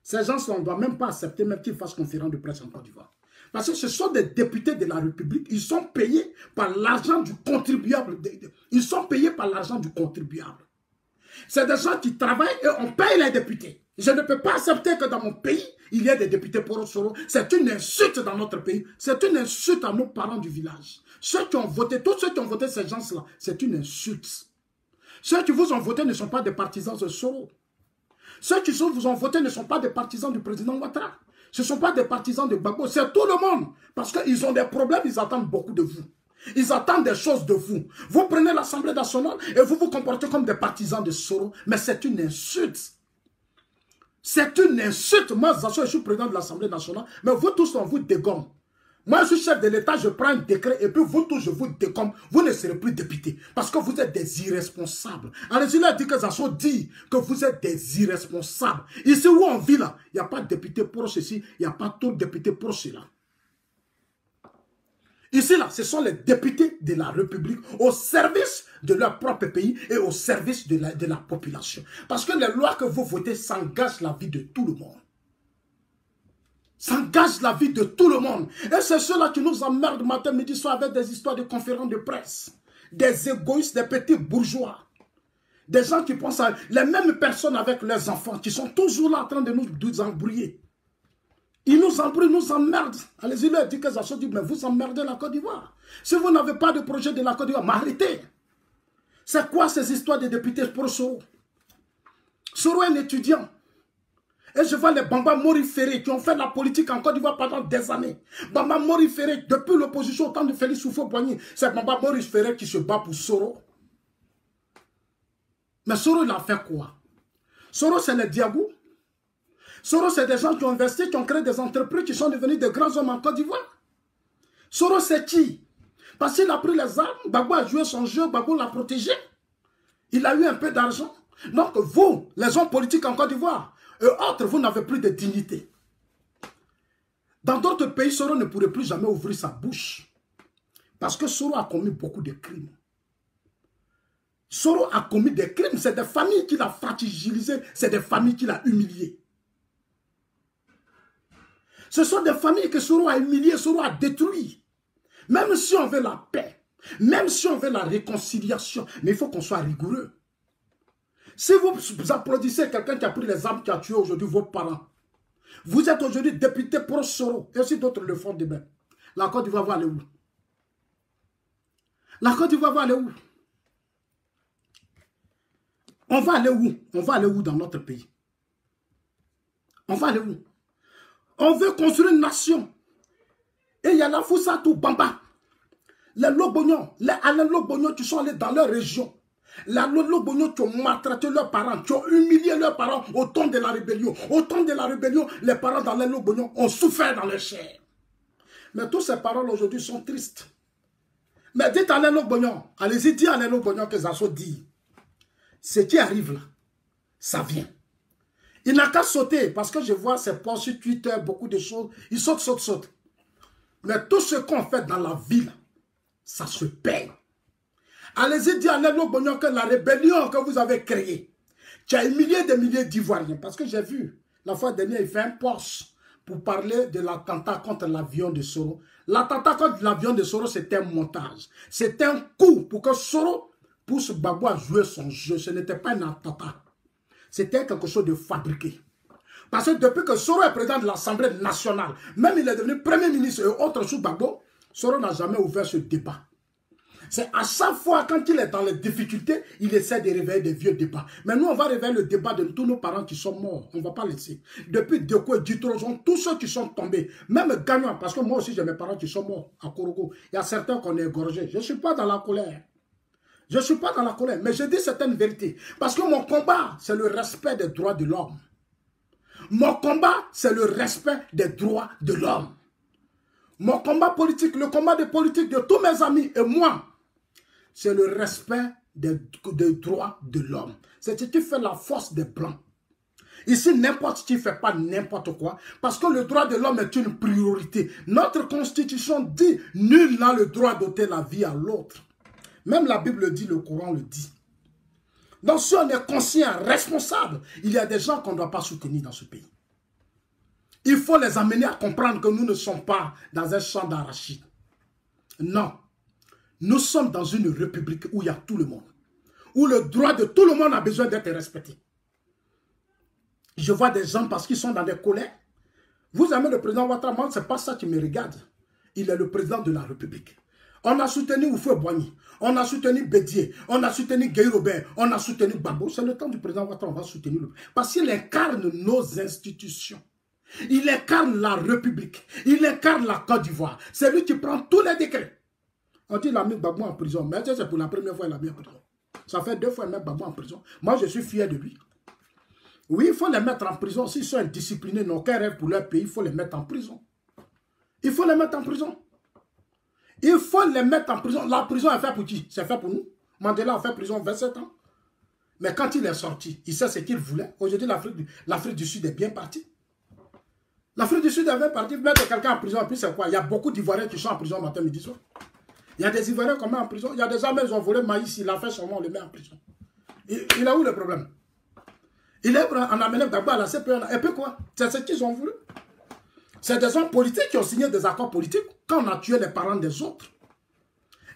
Ces gens, on ne doit même pas accepter même qu'ils fassent conférence de presse en Côte d'Ivoire. Parce que ce sont des députés de la République, ils sont payés par l'argent du contribuable. Ils sont payés par l'argent du contribuable. C'est des gens qui travaillent et on paye les députés. Je ne peux pas accepter que dans mon pays, il y ait des députés pour Soro. C'est une insulte dans notre pays. C'est une insulte à nos parents du village. Ceux qui ont voté, tous ceux qui ont voté ces gens-là, c'est une insulte. Ceux qui vous ont voté ne sont pas des partisans de Soro. Ceux qui vous ont voté ne sont pas des partisans du président Ouattara. Ce ne sont pas des partisans de Gbagbo. C'est tout le monde. Parce qu'ils ont des problèmes, ils attendent beaucoup de vous. Ils attendent des choses de vous. Vous prenez l'Assemblée nationale et vous vous comportez comme des partisans de Soro. Mais c'est une insulte. C'est une insulte. Moi, je suis président de l'Assemblée nationale, mais vous tous, on vous dégomme. Moi, je suis chef de l'État, je prends un décret et puis vous tous, je vous dégomme. Vous ne serez plus député parce que vous êtes des irresponsables. Alors, il a dit que Zasso dit que vous êtes des irresponsables. Ici où on vit là, il n'y a pas de député proche ici, il n'y a pas tout de député proche là. Ici, là, ce sont les députés de la République au service de leur propre pays et au service de la population. Parce que les lois que vous votez s'engagent la vie de tout le monde. S'engagent la vie de tout le monde. Et c'est ceux-là qui nous emmerdent matin, midi, soir avec des histoires de conférences de presse. Des égoïstes, des petits bourgeois. Des gens qui pensent à les mêmes personnes avec leurs enfants qui sont toujours là en train de nous embrouiller. Ils nous embrouillent, nous emmerdent. Allez-y, leur dit que ça se dit, mais vous emmerdez la Côte d'Ivoire. Si vous n'avez pas de projet de la Côte d'Ivoire, arrêtez. C'est quoi ces histoires de députés pour Soro? Soro est un étudiant. Et je vois les Bamba Moriféré qui ont fait la politique en Côte d'Ivoire pendant des années. Bamba Moriféré, depuis l'opposition au temps de Félix Houphouët-Boigny, c'est Bamba Moriféré qui se bat pour Soro. Mais Soro, il a fait quoi? Soro, c'est les Diagou. Soro, c'est des gens qui ont investi, qui ont créé des entreprises, qui sont devenus des grands hommes en Côte d'Ivoire. Soro, c'est qui? Parce qu'il a pris les armes, Gbagbo a joué son jeu, Gbagbo l'a protégé. Il a eu un peu d'argent. Donc vous, les hommes politiques en Côte d'Ivoire, et autres, vous n'avez plus de dignité. Dans d'autres pays, Soro ne pourrait plus jamais ouvrir sa bouche. Parce que Soro a commis beaucoup de crimes. Soro a commis des crimes. C'est des familles qu'il a fragilisées. C'est des familles qu'il a humiliées. Ce sont des familles que Soro a humiliées, Soro a détruites. Même si on veut la paix, même si on veut la réconciliation, mais il faut qu'on soit rigoureux. Si vous applaudissez quelqu'un qui a pris les armes, qui a tué aujourd'hui vos parents, vous êtes aujourd'hui député pour Soro, et si d'autres le font demain, la Côte d'Ivoire va aller où? La Côte d'Ivoire va aller où? On va aller où? On va aller où dans notre pays? On va aller où? On veut construire une nation. Et il y a la Foussatou Bamba. Les Lobognon, les Alain Lobognon qui sont allés dans leur région. Les Lobognon qui ont maltraité leurs parents, qui ont humilié leurs parents au temps de la rébellion. Au temps de la rébellion, les parents dans les Lobognon ont souffert dans leur chair. Mais tous ces paroles aujourd'hui sont tristes. Mais dites à Alain Lobognon, allez-y, dites à Alain Lobognon que ça se dit. Ce qui arrive là, ça vient. Il n'a qu'à sauter, parce que je vois ses posts sur Twitter, beaucoup de choses. Il saute, saute, saute. Mais tout ce qu'on fait dans la ville, ça se paye. Allez-y dire à Alain Bognon que la rébellion que vous avez créée, qui a humilié des milliers d'Ivoiriens, parce que j'ai vu, la fois dernière, il fait un post pour parler de l'attentat contre l'avion de Soro. L'attentat contre l'avion de Soro, c'était un montage. C'était un coup pour que Soro pousse Gbagbo à jouer son jeu. Ce n'était pas un attentat. C'était quelque chose de fabriqué. Parce que depuis que Soro est président de l'Assemblée nationale, même il est devenu premier ministre et autres sous Gbagbo, Soro n'a jamais ouvert ce débat. C'est à chaque fois quand il est dans les difficultés, il essaie de réveiller des vieux débats. Mais nous, on va réveiller le débat de tous nos parents qui sont morts. On ne va pas laisser. Depuis Deco et Dutroson, tous ceux qui sont tombés, même gagnants, parce que moi aussi j'ai mes parents qui sont morts à Korogo. Il y a certains qu'on est égorgés. Je ne suis pas dans la colère. Je ne suis pas dans la colère, mais je dis certaines vérités. Parce que mon combat, c'est le respect des droits de l'homme. Mon combat, c'est le respect des droits de l'homme. Mon combat politique, le combat de politique de tous mes amis et moi, c'est le respect des droits de l'homme. C'est ce qui fait la force des Blancs. Ici, n'importe qui ne fait pas n'importe quoi, parce que le droit de l'homme est une priorité. Notre constitution dit, nul n'a le droit d'ôter la vie à l'autre. Même la Bible le dit, le Coran le dit. Donc si on est conscient, responsable, il y a des gens qu'on ne doit pas soutenir dans ce pays. Il faut les amener à comprendre que nous ne sommes pas dans un champ d'arachide. Non. Nous sommes dans une république où il y a tout le monde. Où le droit de tout le monde a besoin d'être respecté. Je vois des gens parce qu'ils sont dans des colères. Vous aimez le président Ouattara, moi, ce n'est pas ça qui me regarde. Il est le président de la République. On a soutenu Houphouët-Boigny, on a soutenu Bédié, on a soutenu Guy Robert, on a soutenu Gbagbo. C'est le temps du président Ouattara, on va soutenir le... Parce qu'il incarne nos institutions. Il incarne la République. Il incarne la Côte d'Ivoire. C'est lui qui prend tous les décrets. On dit qu'il a mis Gbagbo en prison. Mais c'est pour la première fois qu'il a mis en prison. Ça fait 2 fois qu'il a mis Gbagbo en prison. Moi, je suis fier de lui. Oui, il faut les mettre en prison. S'ils sont indisciplinés, n'ont qu'un rêve pour leur pays, il faut les mettre en prison. Il faut les mettre en prison. Il faut les mettre en prison. La prison est faite pour qui? C'est fait pour nous. Mandela a fait prison 27 ans. Mais quand il est sorti, il sait ce qu'il voulait. Aujourd'hui, l'Afrique du Sud est bien partie. L'Afrique du Sud avait parti mettre quelqu'un en prison, et puis c'est quoi? Il y a beaucoup d'Ivoiriens qui sont en prison matin, midi, soir. Il y a des Ivoiriens qu'on met en prison. Il y a des gens, ils ont volé maïs, il a fait son nom, on les met en prison. Il a où le problème? Il est en amenant d'abord à la CPE. Et puis quoi? C'est ce qu'ils ont voulu. C'est des hommes politiques qui ont signé des accords politiques quand on a tué les parents des autres.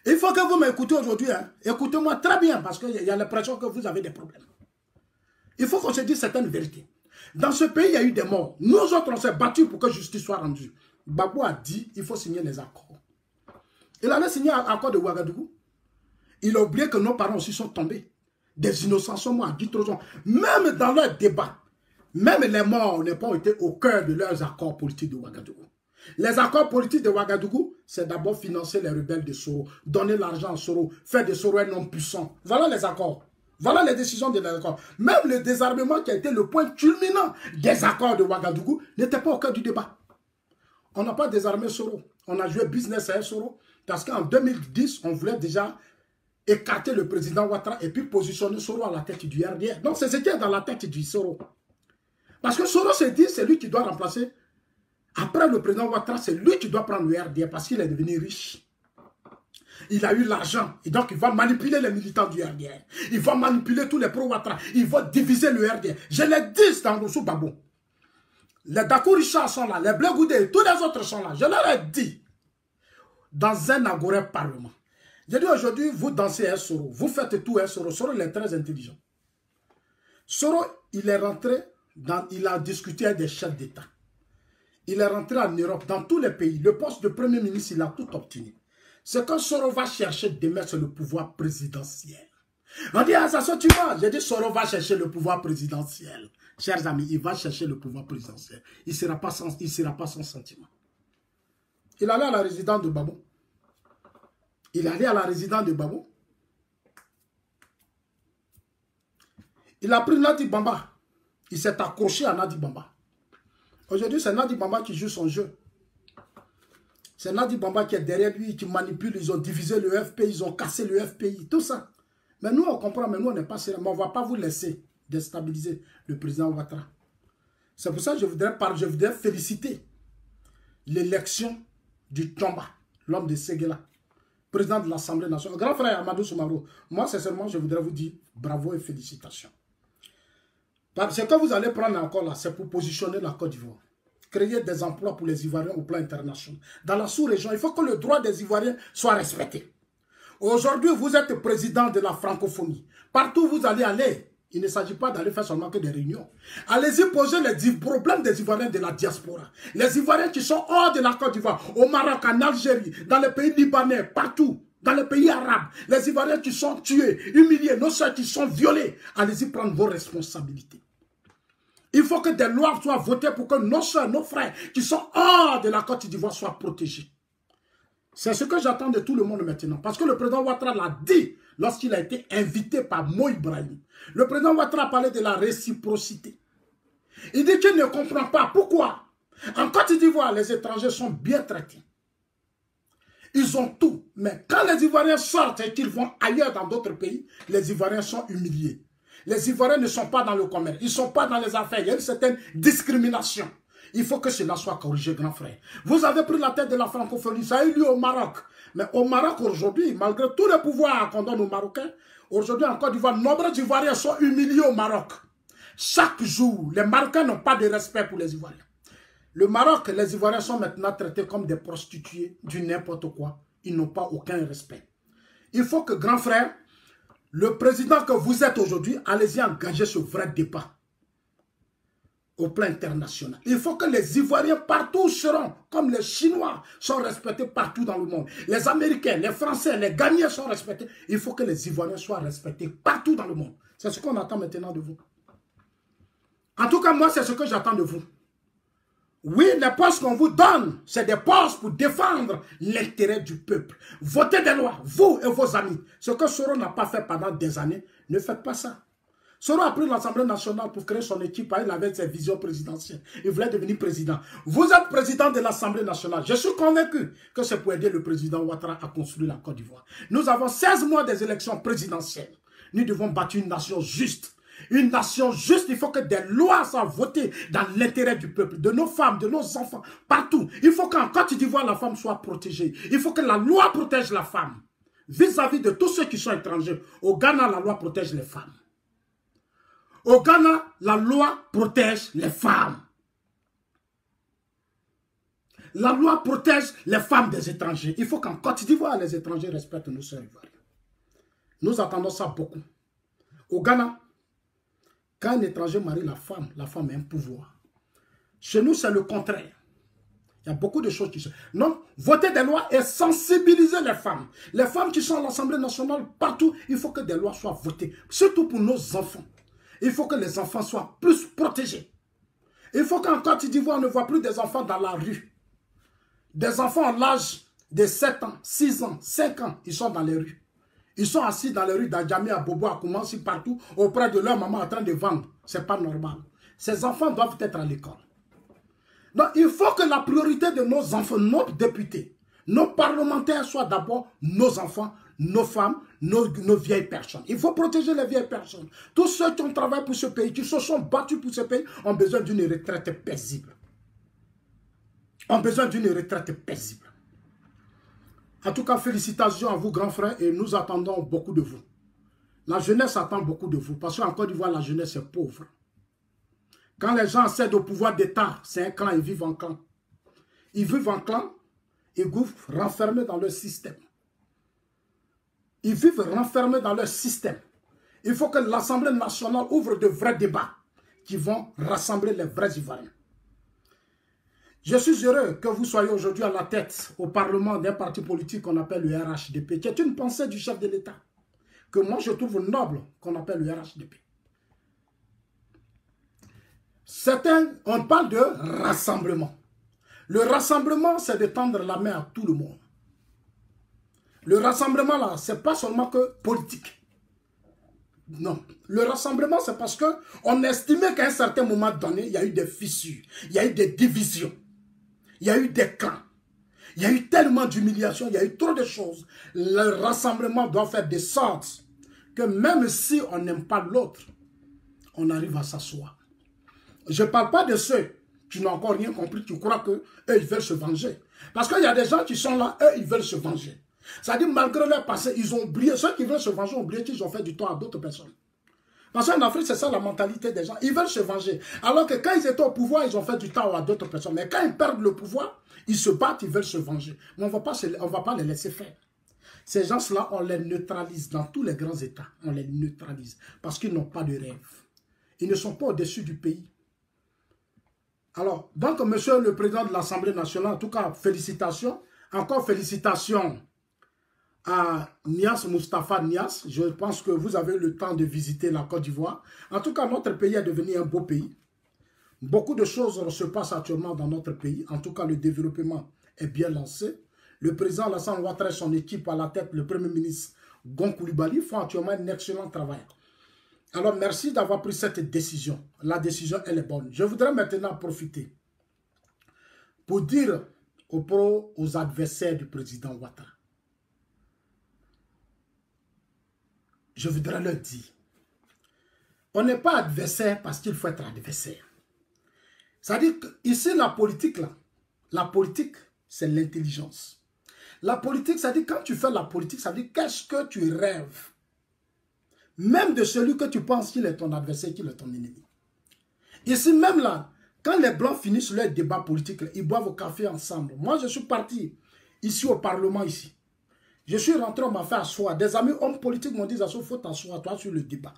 Il faut que vous m'écoutez aujourd'hui. Hein. Écoutez-moi très bien parce qu'il y a l'impression que vous avez des problèmes. Il faut qu'on se dise certaines vérités. Dans ce pays, il y a eu des morts. Nous autres, on s'est battus pour que justice soit rendue. Gbagbo a dit qu'il faut signer les accords. Il allait signer l'accord de Ouagadougou. Il a oublié que nos parents aussi sont tombés. Des innocents sont morts à 10 ans. Même dans leur débat, même les morts n'ont pas été au cœur de leurs accords politiques de Ouagadougou. Les accords politiques de Ouagadougou, c'est d'abord financer les rebelles de Soro, donner l'argent à Soro, faire de Soro un homme puissant. Voilà les accords. Voilà les décisions de l'accord. Même le désarmement qui a été le point culminant des accords de Ouagadougou n'était pas au cœur du débat. On n'a pas désarmé Soro. On a joué business avec Soro parce qu'en 2010, on voulait déjà écarter le président Ouattara et puis positionner Soro à la tête du RDR. Donc c'est ce qui est dans la tête du Soro. Parce que Soro s'est dit, c'est lui qui doit remplacer. Après le président Ouattara, c'est lui qui doit prendre le RDR parce qu'il est devenu riche. Il a eu l'argent et donc il va manipuler les militants du RDR. Il va manipuler tous les pro-Ouattara. Il va diviser le RDR. Je l'ai dit dans Rossou Babo. Les Dakou Richard sont là, les Blé Goudé, tous les autres sont là. Je leur ai dit dans un agoré parlement. J'ai dit aujourd'hui, vous dansez un Soro, vous faites tout un Soro. Soro, il est très intelligent. Soro, il est rentré, il a discuté avec des chefs d'État. Il est rentré en Europe, dans tous les pays. Le poste de Premier ministre, il a tout obtenu. Ce que Soro va chercher demain, c'est le pouvoir présidentiel. On dit, ah, ça se tu vas. J'ai dit, Soro va chercher le pouvoir présidentiel. Chers amis, il va chercher le pouvoir présidentiel. Il ne sera pas sans sentiment. Il allait à la résidence de Babou. Il allait à la résidence de Babou. Il a pris Nadi Bamba. Il s'est accroché à Nadi Bamba. Aujourd'hui, c'est Nadi Bamba qui joue son jeu. C'est Nadi Bamba qui est derrière lui, qui manipule. Ils ont divisé le FPI, ils ont cassé le FPI, tout ça. Mais nous, on comprend, mais nous, on n'est pas sérieux. Mais on ne va pas vous laisser déstabiliser le président Ouattara. C'est pour ça que je voudrais féliciter l'élection du Tomba, l'homme de Séguéla, président de l'Assemblée nationale. Grand frère Amadou Soumarou, moi, sincèrement, je voudrais vous dire bravo et félicitations. Ce que vous allez prendre encore là, c'est pour positionner la Côte d'Ivoire. Créer des emplois pour les Ivoiriens au plan international. Dans la sous-région, il faut que le droit des Ivoiriens soit respecté. Aujourd'hui, vous êtes président de la francophonie. Partout où vous allez aller, il ne s'agit pas d'aller faire seulement que des réunions. Allez-y poser les problèmes des Ivoiriens de la diaspora. Les Ivoiriens qui sont hors de la Côte d'Ivoire, au Maroc, en Algérie, dans les pays libanais, partout, dans les pays arabes. Les Ivoiriens qui sont tués, humiliés, nos soeurs qui sont violés. Allez-y prendre vos responsabilités. Il faut que des lois soient votées pour que nos soeurs, nos frères qui sont hors de la Côte d'Ivoire soient protégés. C'est ce que j'attends de tout le monde maintenant. Parce que le président Ouattara l'a dit lorsqu'il a été invité par Mo Ibrahim. Le président Ouattara a parlé de la réciprocité. Il dit qu'il ne comprend pas pourquoi. En Côte d'Ivoire, les étrangers sont bien traités. Ils ont tout. Mais quand les Ivoiriens sortent et qu'ils vont ailleurs dans d'autres pays, les Ivoiriens sont humiliés. Les Ivoiriens ne sont pas dans le commerce. Ils ne sont pas dans les affaires. Il y a une certaine discrimination. Il faut que cela soit corrigé, grand frère. Vous avez pris la tête de la francophonie. Ça a eu lieu au Maroc. Mais au Maroc, aujourd'hui, malgré tous les pouvoirs qu'on donne aux Marocains, aujourd'hui, en Côte d'Ivoire, nombreux Ivoiriens sont humiliés au Maroc. Chaque jour, les Marocains n'ont pas de respect pour les Ivoiriens. Le Maroc, les Ivoiriens sont maintenant traités comme des prostituées, du n'importe quoi. Ils n'ont pas aucun respect. Il faut que, grand frère, le président que vous êtes aujourd'hui, allez-y engager ce vrai débat au plan international. Il faut que les Ivoiriens partout seront, comme les Chinois sont respectés partout dans le monde. Les Américains, les Français, les Ghanéens sont respectés. Il faut que les Ivoiriens soient respectés partout dans le monde. C'est ce qu'on attend maintenant de vous. En tout cas, moi, c'est ce que j'attends de vous. Oui, les postes qu'on vous donne, c'est des postes pour défendre l'intérêt du peuple. Votez des lois, vous et vos amis. Ce que Soro n'a pas fait pendant des années, ne faites pas ça. Soro a pris l'Assemblée nationale pour créer son équipe. Il avait ses visions présidentielles. Il voulait devenir président. Vous êtes président de l'Assemblée nationale. Je suis convaincu que c'est pour aider le président Ouattara à construire la Côte d'Ivoire. Nous avons 16 mois des élections présidentielles. Nous devons bâtir une nation juste. Une nation juste, il faut que des lois soient votées dans l'intérêt du peuple, de nos femmes, de nos enfants, partout. Il faut qu'en Côte d'Ivoire, la femme soit protégée. Il faut que la loi protège la femme vis-à-vis de tous ceux qui sont étrangers. Au Ghana, la loi protège les femmes. Au Ghana, la loi protège les femmes. La loi protège les femmes des étrangers. Il faut qu'en Côte d'Ivoire, les étrangers respectent nos sœurs ivoiriennes. Nous attendons ça beaucoup. Au Ghana, quand un étranger marie la femme a un pouvoir. Chez nous, c'est le contraire. Il y a beaucoup de choses qui sont... Non, voter des lois et sensibiliser les femmes. Les femmes qui sont à l'Assemblée nationale, partout, il faut que des lois soient votées. Surtout pour nos enfants. Il faut que les enfants soient plus protégés. Il faut qu'en Côte d'Ivoire, on ne voit plus des enfants dans la rue. Des enfants à l'âge de 7 ans, 6 ans, 5 ans, ils sont dans les rues. Ils sont assis dans les rues d'Adjamé, à Bobo, à Koumansi, partout, auprès de leur maman en train de vendre. Ce n'est pas normal. Ces enfants doivent être à l'école. Donc, il faut que la priorité de nos enfants, nos députés, nos parlementaires soient d'abord nos enfants, nos femmes, nos vieilles personnes. Il faut protéger les vieilles personnes. Tous ceux qui ont travaillé pour ce pays, qui se sont battus pour ce pays, ont besoin d'une retraite paisible. Ont besoin d'une retraite paisible. En tout cas, félicitations à vous, grands frères, et nous attendons beaucoup de vous. La jeunesse attend beaucoup de vous, parce qu'en Côte d'Ivoire, la jeunesse est pauvre. Quand les gens accèdent au pouvoir d'État, c'est un clan, ils vivent en clan. Ils vivent en clan, ils vivent renfermés dans leur système. Ils vivent renfermés dans leur système. Il faut que l'Assemblée nationale ouvre de vrais débats qui vont rassembler les vrais Ivoiriens. Je suis heureux que vous soyez aujourd'hui à la tête au Parlement d'un parti politique qu'on appelle le RHDP, qui est une pensée du chef de l'État, que moi je trouve noble, qu'on appelle le RHDP. Certains, on parle de rassemblement. Le rassemblement, c'est de tendre la main à tout le monde. Le rassemblement, là, ce n'est pas seulement que politique. Non. Le rassemblement, c'est parce qu'on estimait qu'à un certain moment donné, il y a eu des fissures, il y a eu des divisions, il y a eu des clans, il y a eu tellement d'humiliation, il y a eu trop de choses. Le rassemblement doit faire des sortes que même si on n'aime pas l'autre, on arrive à s'asseoir. Je ne parle pas de ceux qui n'ont encore rien compris, qui croient qu'eux, ils veulent se venger. Parce qu'il y a des gens qui sont là, eux, ils veulent se venger. C'est-à-dire, malgré leur passé, ils ont oublié. Ceux qui veulent se venger ont oublié qu'ils ont fait du tort à d'autres personnes. Parce qu'en Afrique, c'est ça la mentalité des gens. Ils veulent se venger. Alors que quand ils étaient au pouvoir, ils ont fait du tort à d'autres personnes. Mais quand ils perdent le pouvoir, ils se battent, ils veulent se venger. Mais on ne va pas les laisser faire. Ces gens-là, on les neutralise dans tous les grands États. On les neutralise parce qu'ils n'ont pas de rêve. Ils ne sont pas au-dessus du pays. Alors, donc, monsieur le président de l'Assemblée nationale, en tout cas, félicitations. Encore félicitations à Niass, Moustapha Niass. Je pense que vous avez eu le temps de visiter la Côte d'Ivoire. En tout cas, notre pays est devenu un beau pays. Beaucoup de choses se passent actuellement dans notre pays. En tout cas, le développement est bien lancé. Le président Alassane Ouattara et son équipe à la tête, le premier ministre Gon Coulibaly, font actuellement un excellent travail. Alors, merci d'avoir pris cette décision. La décision, elle est bonne. Je voudrais maintenant profiter pour dire aux adversaires du président Ouattara. Je voudrais leur dire, on n'est pas adversaire parce qu'il faut être adversaire. C'est-à-dire qu'ici, la politique, c'est l'intelligence. La politique, c'est-à-dire quand tu fais la politique, ça veut dire qu'est-ce que tu rêves. Même de celui que tu penses qu'il est ton adversaire, qu'il est ton ennemi. Ici, même là, quand les Blancs finissent leur débat politique, ils boivent au café ensemble. Moi, je suis parti ici au Parlement, ici. Je suis rentré, on m'a fait asseoir. Des amis hommes politiques m'ont dit, il faut t'asseoir, toi, sur le débat.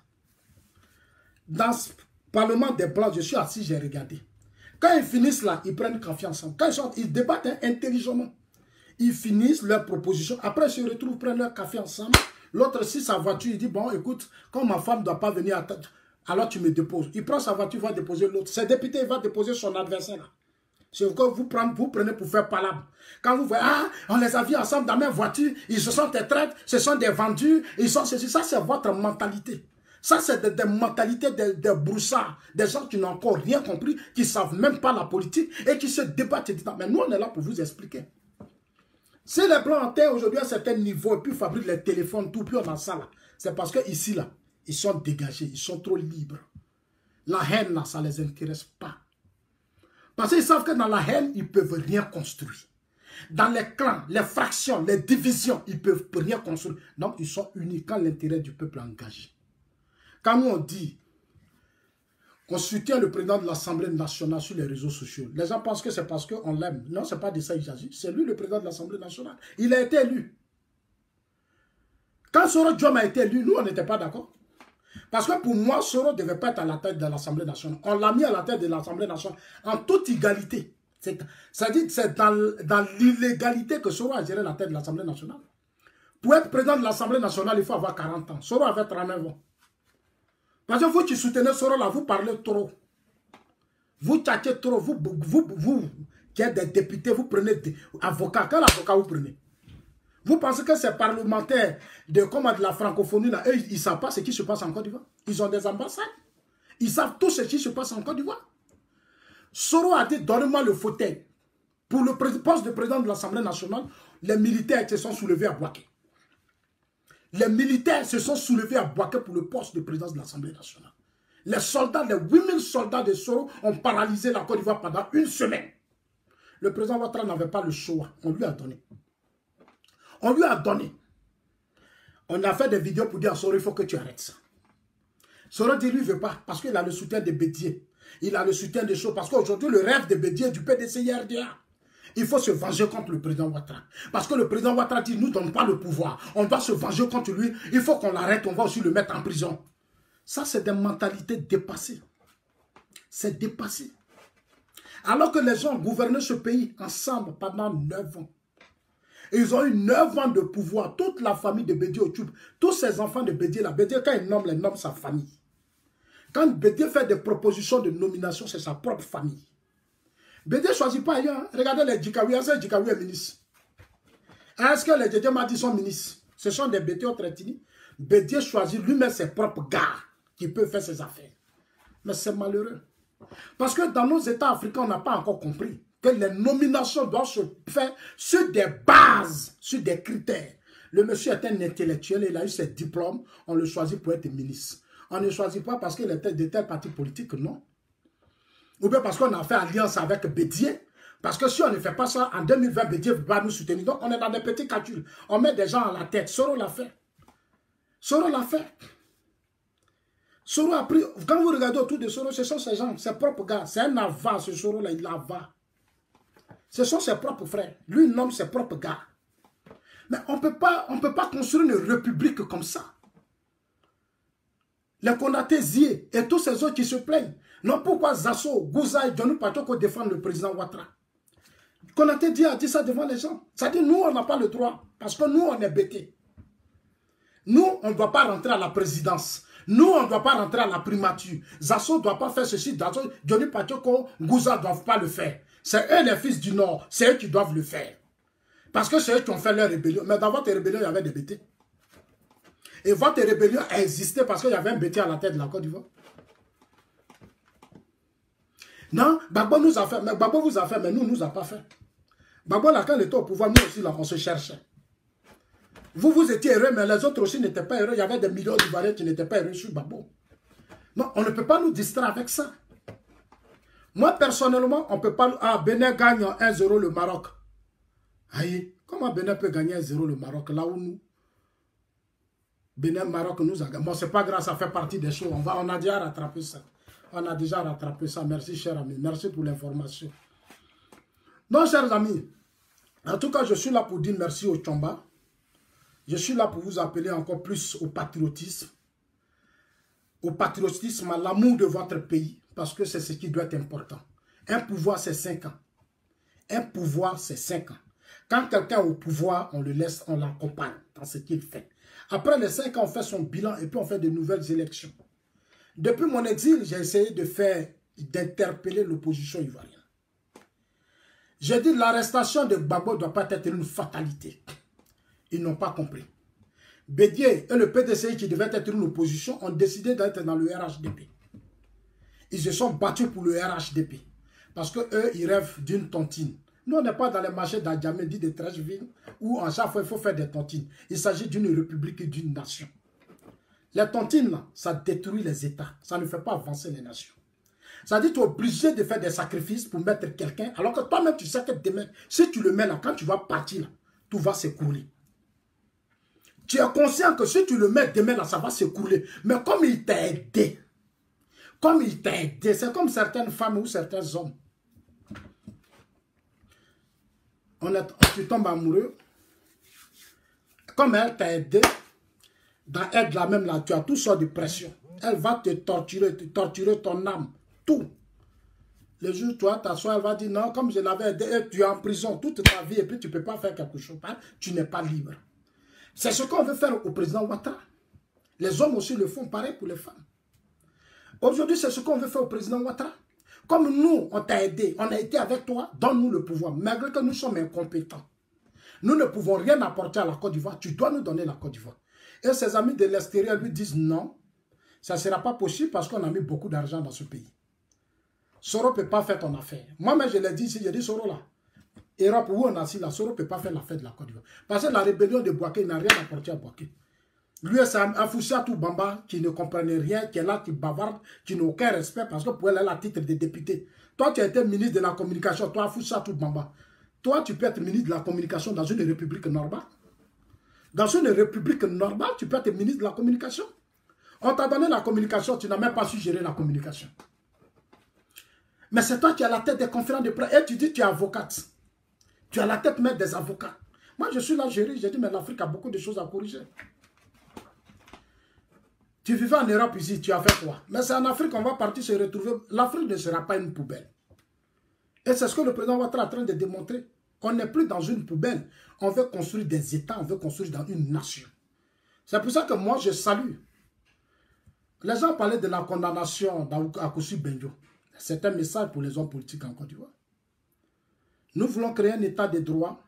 Dans ce Parlement des Blancs, je suis assis, j'ai regardé. Quand ils finissent là, ils prennent café ensemble. Quand ils débattent intelligemment. Ils finissent leurs propositions. Après, ils se retrouvent, prennent leur café ensemble. L'autre, si sa voiture, il dit, bon, écoute, quand ma femme ne doit pas venir à tête, alors tu me déposes. Il prend sa voiture, il va déposer l'autre. Ce député, il va déposer son adversaire là. C'est que vous prenez pour faire palabre. Quand vous voyez, ah, on les a vus ensemble dans la même voiture, ils se sont des traites, ce sont des vendus, ils sont ceci. Ça, c'est votre mentalité. Ça, c'est des mentalités des broussards, des gens qui n'ont encore rien compris, qui ne savent même pas la politique et qui se débattent. Mais nous, on est là pour vous expliquer. Si les Blancs en terre aujourd'hui à un certain niveau et puis fabriquent les téléphones, tout, puis on a ça là, c'est parce que ici, là, Ils sont dégagés, ils sont trop libres. La haine, là, ça ne les intéresse pas. Parce qu'ils savent que dans la haine, ils ne peuvent rien construire. Dans les clans, les fractions, les divisions, ils ne peuvent rien construire. Donc, ils sont unis quand l'intérêt du peuple est engagé. Quand nous, on dit qu'on soutient le président de l'Assemblée nationale sur les réseaux sociaux, les gens pensent que c'est parce qu'on l'aime. Non, ce n'est pas de ça qu'il s'agit. C'est lui le président de l'Assemblée nationale. Il a été élu. Quand Soro Diom a été élu, nous, on n'était pas d'accord. Parce que pour moi, Soro ne devait pas être à la tête de l'Assemblée nationale. On l'a mis à la tête de l'Assemblée nationale en toute égalité. C'est-à-dire que c'est dans l'illégalité que Soro a géré la tête de l'Assemblée nationale. Pour être président de l'Assemblée nationale, il faut avoir 40 ans. Soro avait 39 ans. Parce que vous qui soutenez Soro là, vous parlez trop. Vous tchatchez trop. Vous qui êtes des députés, vous prenez des avocats. Quel avocat vous prenez? Vous pensez que ces parlementaires de la francophonie, là, eux, ils ne savent pas ce qui se passe en Côte d'Ivoire? Ils ont des ambassades. Ils savent tout ce qui se passe en Côte d'Ivoire. Soro a dit, donnez-moi le fauteuil. Pour le poste de président de l'Assemblée nationale, les militaires se sont soulevés à Bouaké. Les militaires se sont soulevés à Bouaké pour le poste de président de l'Assemblée nationale. Les soldats, les 8000 soldats de Soro ont paralysé la Côte d'Ivoire pendant une semaine. Le président Ouattara n'avait pas le choix. On lui a donné. On lui a donné. On a fait des vidéos pour dire à Soro, il faut que tu arrêtes ça. Soro dit, lui, il ne veut pas, parce qu'il a le soutien de Bédié. Il a le soutien des choses, parce qu'aujourd'hui, le rêve de Bédié du PDC-IRDA, il faut se venger contre le président Ouattara. Parce que le président Ouattara dit, ne nous donne pas le pouvoir. On doit se venger contre lui. Il faut qu'on l'arrête, on va aussi le mettre en prison. Ça, c'est des mentalités dépassées. C'est dépassé. Alors que les gens ont gouverné ce pays ensemble pendant 9 ans. Ils ont eu 9 ans de pouvoir. Toute la famille de Bédié Ochoub, tous ces enfants de Bédié, là, Bédié, quand il nomme, il nomme sa famille. Quand Bédié fait des propositions de nomination, c'est sa propre famille. Bédié ne choisit pas ailleurs. Hein. Regardez les Djikawi, est-ce que Djikawi est ministre? Est-ce que les Djedje Madi sont ministres? Ce sont des Bédié Otretini. Bédié choisit lui-même ses propres gars qui peuvent faire ses affaires. Mais c'est malheureux. Parce que dans nos États africains, on n'a pas encore compris que les nominations doivent se faire sur des bases, sur des critères. Le monsieur est un intellectuel, il a eu ses diplômes, on le choisit pour être ministre. On ne choisit pas parce qu'il était de tel parti politique, non. Ou bien parce qu'on a fait alliance avec Bédié. Parce que si on ne fait pas ça, en 2020, Bédié va nous soutenir. Donc on est dans des petits calculs. On met des gens à la tête. Soro l'a fait. Soro l'a fait. Soro a pris, quand vous regardez autour de Soro, ce sont ces gens, ses propres gars. C'est un avare, ce Soro-là, il l'avare. Ce sont ses propres frères. Lui, il nomme ses propres gars. Mais on ne peut pas construire une république comme ça. Les Konaté Zié et tous ces autres qui se plaignent. Non, pourquoi Zasso, Gouza et Johnny Patoko défendent le président Ouattara? Konaté Zié a dit ça devant les gens. Ça dit, nous, on n'a pas le droit. Parce que nous, on est bêtés. Nous, on ne doit pas rentrer à la présidence. Nous, on ne doit pas rentrer à la primature. Zasso ne doit pas faire ceci. Johnny Patoko, Gouza ne doivent pas le faire. C'est eux les fils du Nord. C'est eux qui doivent le faire. Parce que c'est eux qui ont fait leur rébellion. Mais dans votre rébellion, il y avait des bêtés. Et votre rébellion a existé parce qu'il y avait un bêté à la tête de la Côte d'Ivoire. Non, Gbagbo nous a fait. Mais Gbagbo vous a fait, mais nous, nous a pas fait. Gbagbo, là, quand il était au pouvoir, nous aussi, là, on se cherchait. Vous étiez heureux, mais les autres aussi n'étaient pas heureux. Il y avait des millions d'Ivoiriens qui n'étaient pas heureux sur Gbagbo. Non, on ne peut pas nous distraire avec ça. Moi, personnellement, on ne peut pas... Ah, Bénin gagne 1-0 le Maroc. Aïe, comment Bénin peut gagner 1-0 le Maroc, là où nous... Bénin, Maroc nous a gagné. Bon, c'est pas grave, ça fait partie des choses. On a déjà rattrapé ça. On a déjà rattrapé ça. Merci, cher ami. Merci pour l'information. Donc, chers amis, en tout cas, je suis là pour dire merci au Tchomba. Je suis là pour vous appeler encore plus au patriotisme. Au patriotisme, à l'amour de votre pays. Parce que c'est ce qui doit être important. Un pouvoir, c'est 5 ans. Un pouvoir, c'est 5 ans. Quand quelqu'un est au pouvoir, on le laisse, on l'accompagne dans ce qu'il fait. Après les 5 ans, on fait son bilan et puis on fait de nouvelles élections. Depuis mon exil, j'ai essayé d'interpeller l'opposition ivoirienne. J'ai dit l'arrestation de Gbagbo ne doit pas être une fatalité. Ils n'ont pas compris. Bédié et le PDCI qui devaient être une opposition ont décidé d'être dans le RHDP. Ils se sont battus pour le RHDP. Parce qu'eux, ils rêvent d'une tontine. Nous, on n'est pas dans les marchés d'Adjamé, dit de Trècheville, où en chaque fois, il faut faire des tontines. Il s'agit d'une république et d'une nation. Les tontines, là, ça détruit les États. Ça ne fait pas avancer les nations. Ça dit que tu es obligé de faire des sacrifices pour mettre quelqu'un, alors que toi-même, tu sais que demain, si tu le mets là, quand tu vas partir, là, tout va s'écrouler. Tu es conscient que si tu le mets demain, là, ça va s'écrouler. Mais comme il t'a aidé, c'est comme certaines femmes ou certains hommes. Tu tombes amoureux. Comme elle t'a aidé, dans elle là même là, tu as toutes sortes de pression. Elle va te torturer ton âme, tout. Le jour où toi t'assois, elle va dire non, comme je l'avais aidé, tu es en prison toute ta vie et puis tu ne peux pas faire quelque chose. Tu n'es pas libre. C'est ce qu'on veut faire au président Ouattara. Les hommes aussi le font pareil pour les femmes. Aujourd'hui, c'est ce qu'on veut faire au président Ouattara. Comme nous, on t'a aidé, on a été avec toi, donne-nous le pouvoir, malgré que nous sommes incompétents. Nous ne pouvons rien apporter à la Côte d'Ivoire, tu dois nous donner la Côte d'Ivoire. Et ses amis de l'extérieur lui disent non, ça ne sera pas possible parce qu'on a mis beaucoup d'argent dans ce pays. Soro ne peut pas faire ton affaire. Moi-même, je l'ai dit ici, j'ai dit Soro là. Europe où on a assis là, Soro ne peut pas faire l'affaire de la Côte d'Ivoire. Parce que la rébellion de Bouaké n'a rien apporté à Bouaké. Lui, c'est un Foussiatou Bamba qui ne comprenait rien, qui est là, qui bavarde, qui n'a aucun respect parce que pour elle, elle a titre de député. Toi, tu as été ministre de la communication, toi, Foussiatou Bamba. Toi, tu peux être ministre de la communication dans une république normale. Dans une république normale, tu peux être ministre de la communication. On t'a donné la communication, tu n'as même pas su gérer la communication. Mais c'est toi qui as la tête des conférences de presse et tu dis que tu es avocate. Tu as la tête même des avocats. Moi, je suis là, j'ai dit, mais l'Afrique a beaucoup de choses à corriger. Tu vivais en Europe ici, tu as fait quoi? Mais c'est en Afrique qu'on va partir se retrouver. L'Afrique ne sera pas une poubelle. Et c'est ce que le président Ouattara est en train de démontrer. On n'est plus dans une poubelle. On veut construire des États, on veut construire dans une nation. C'est pour ça que moi, je salue. Les gens parlaient de la condamnation d'Akossi Benjo. C'est un message pour les hommes politiques en Côte d'Ivoire. Nous voulons créer un État de droit.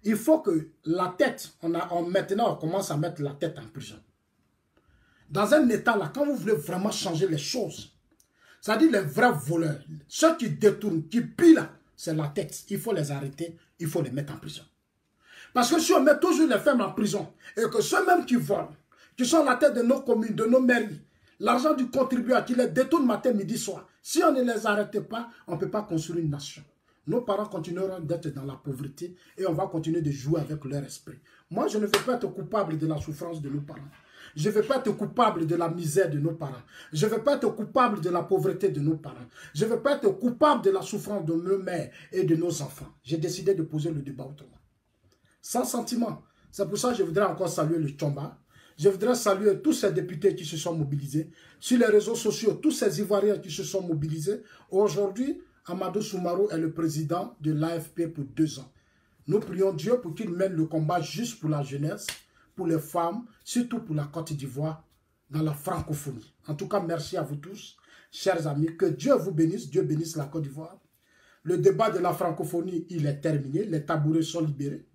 Il faut que la tête, maintenant on commence à mettre la tête en prison. Dans un État là, quand vous voulez vraiment changer les choses, c'est-à-dire les vrais voleurs, ceux qui détournent, qui pillent là, c'est la tête. Il faut les arrêter, il faut les mettre en prison. Parce que si on met toujours les femmes en prison, et que ceux-mêmes qui volent, qui sont à la tête de nos communes, de nos mairies, l'argent du contribuable qui les détourne matin, midi, soir, si on ne les arrête pas, on ne peut pas construire une nation. Nos parents continueront d'être dans la pauvreté et on va continuer de jouer avec leur esprit. Moi, je ne veux pas être coupable de la souffrance de nos parents. Je ne veux pas être coupable de la misère de nos parents. Je ne veux pas être coupable de la pauvreté de nos parents. Je ne veux pas être coupable de la souffrance de nos mères et de nos enfants. J'ai décidé de poser le débat autrement. Sans sentiment. C'est pour ça que je voudrais encore saluer le Tchomba. Je voudrais saluer tous ces députés qui se sont mobilisés. Sur les réseaux sociaux, tous ces Ivoiriens qui se sont mobilisés. Aujourd'hui, Amadou Soumarou est le président de l'AFP pour 2 ans. Nous prions Dieu pour qu'il mène le combat juste pour la jeunesse, pour les femmes, surtout pour la Côte d'Ivoire, dans la francophonie. En tout cas, merci à vous tous, chers amis. Que Dieu vous bénisse, Dieu bénisse la Côte d'Ivoire. Le débat de la francophonie, il est terminé. Les tabourets sont libérés.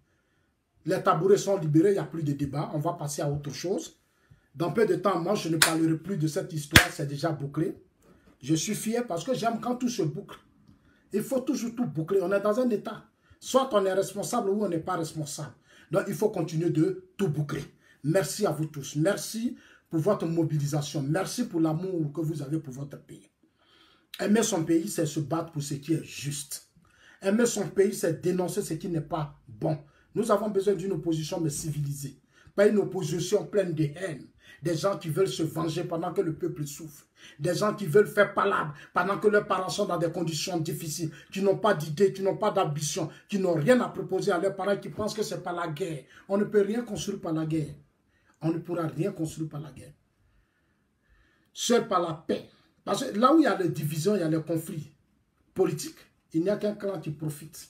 Les tabourets sont libérés, il n'y a plus de débat. On va passer à autre chose. Dans peu de temps, moi, je ne parlerai plus de cette histoire, c'est déjà bouclé. Je suis fier parce que j'aime quand tout se boucle. Il faut toujours tout boucler. On est dans un état. Soit on est responsable ou on n'est pas responsable. Donc, il faut continuer de tout boucler. Merci à vous tous. Merci pour votre mobilisation. Merci pour l'amour que vous avez pour votre pays. Aimer son pays, c'est se battre pour ce qui est juste. Aimer son pays, c'est dénoncer ce qui n'est pas bon. Nous avons besoin d'une opposition, mais civilisée. Pas une opposition pleine de haine. Des gens qui veulent se venger pendant que le peuple souffre. Des gens qui veulent faire palabre pendant que leurs parents sont dans des conditions difficiles, qui n'ont pas d'idées, qui n'ont pas d'ambition, qui n'ont rien à proposer à leurs parents, qui pensent que c'est par la guerre. On ne peut rien construire par la guerre. On ne pourra rien construire par la guerre. Seul par la paix. Parce que là où il y a les divisions, il y a les conflits politiques, il n'y a qu'un clan qui profite.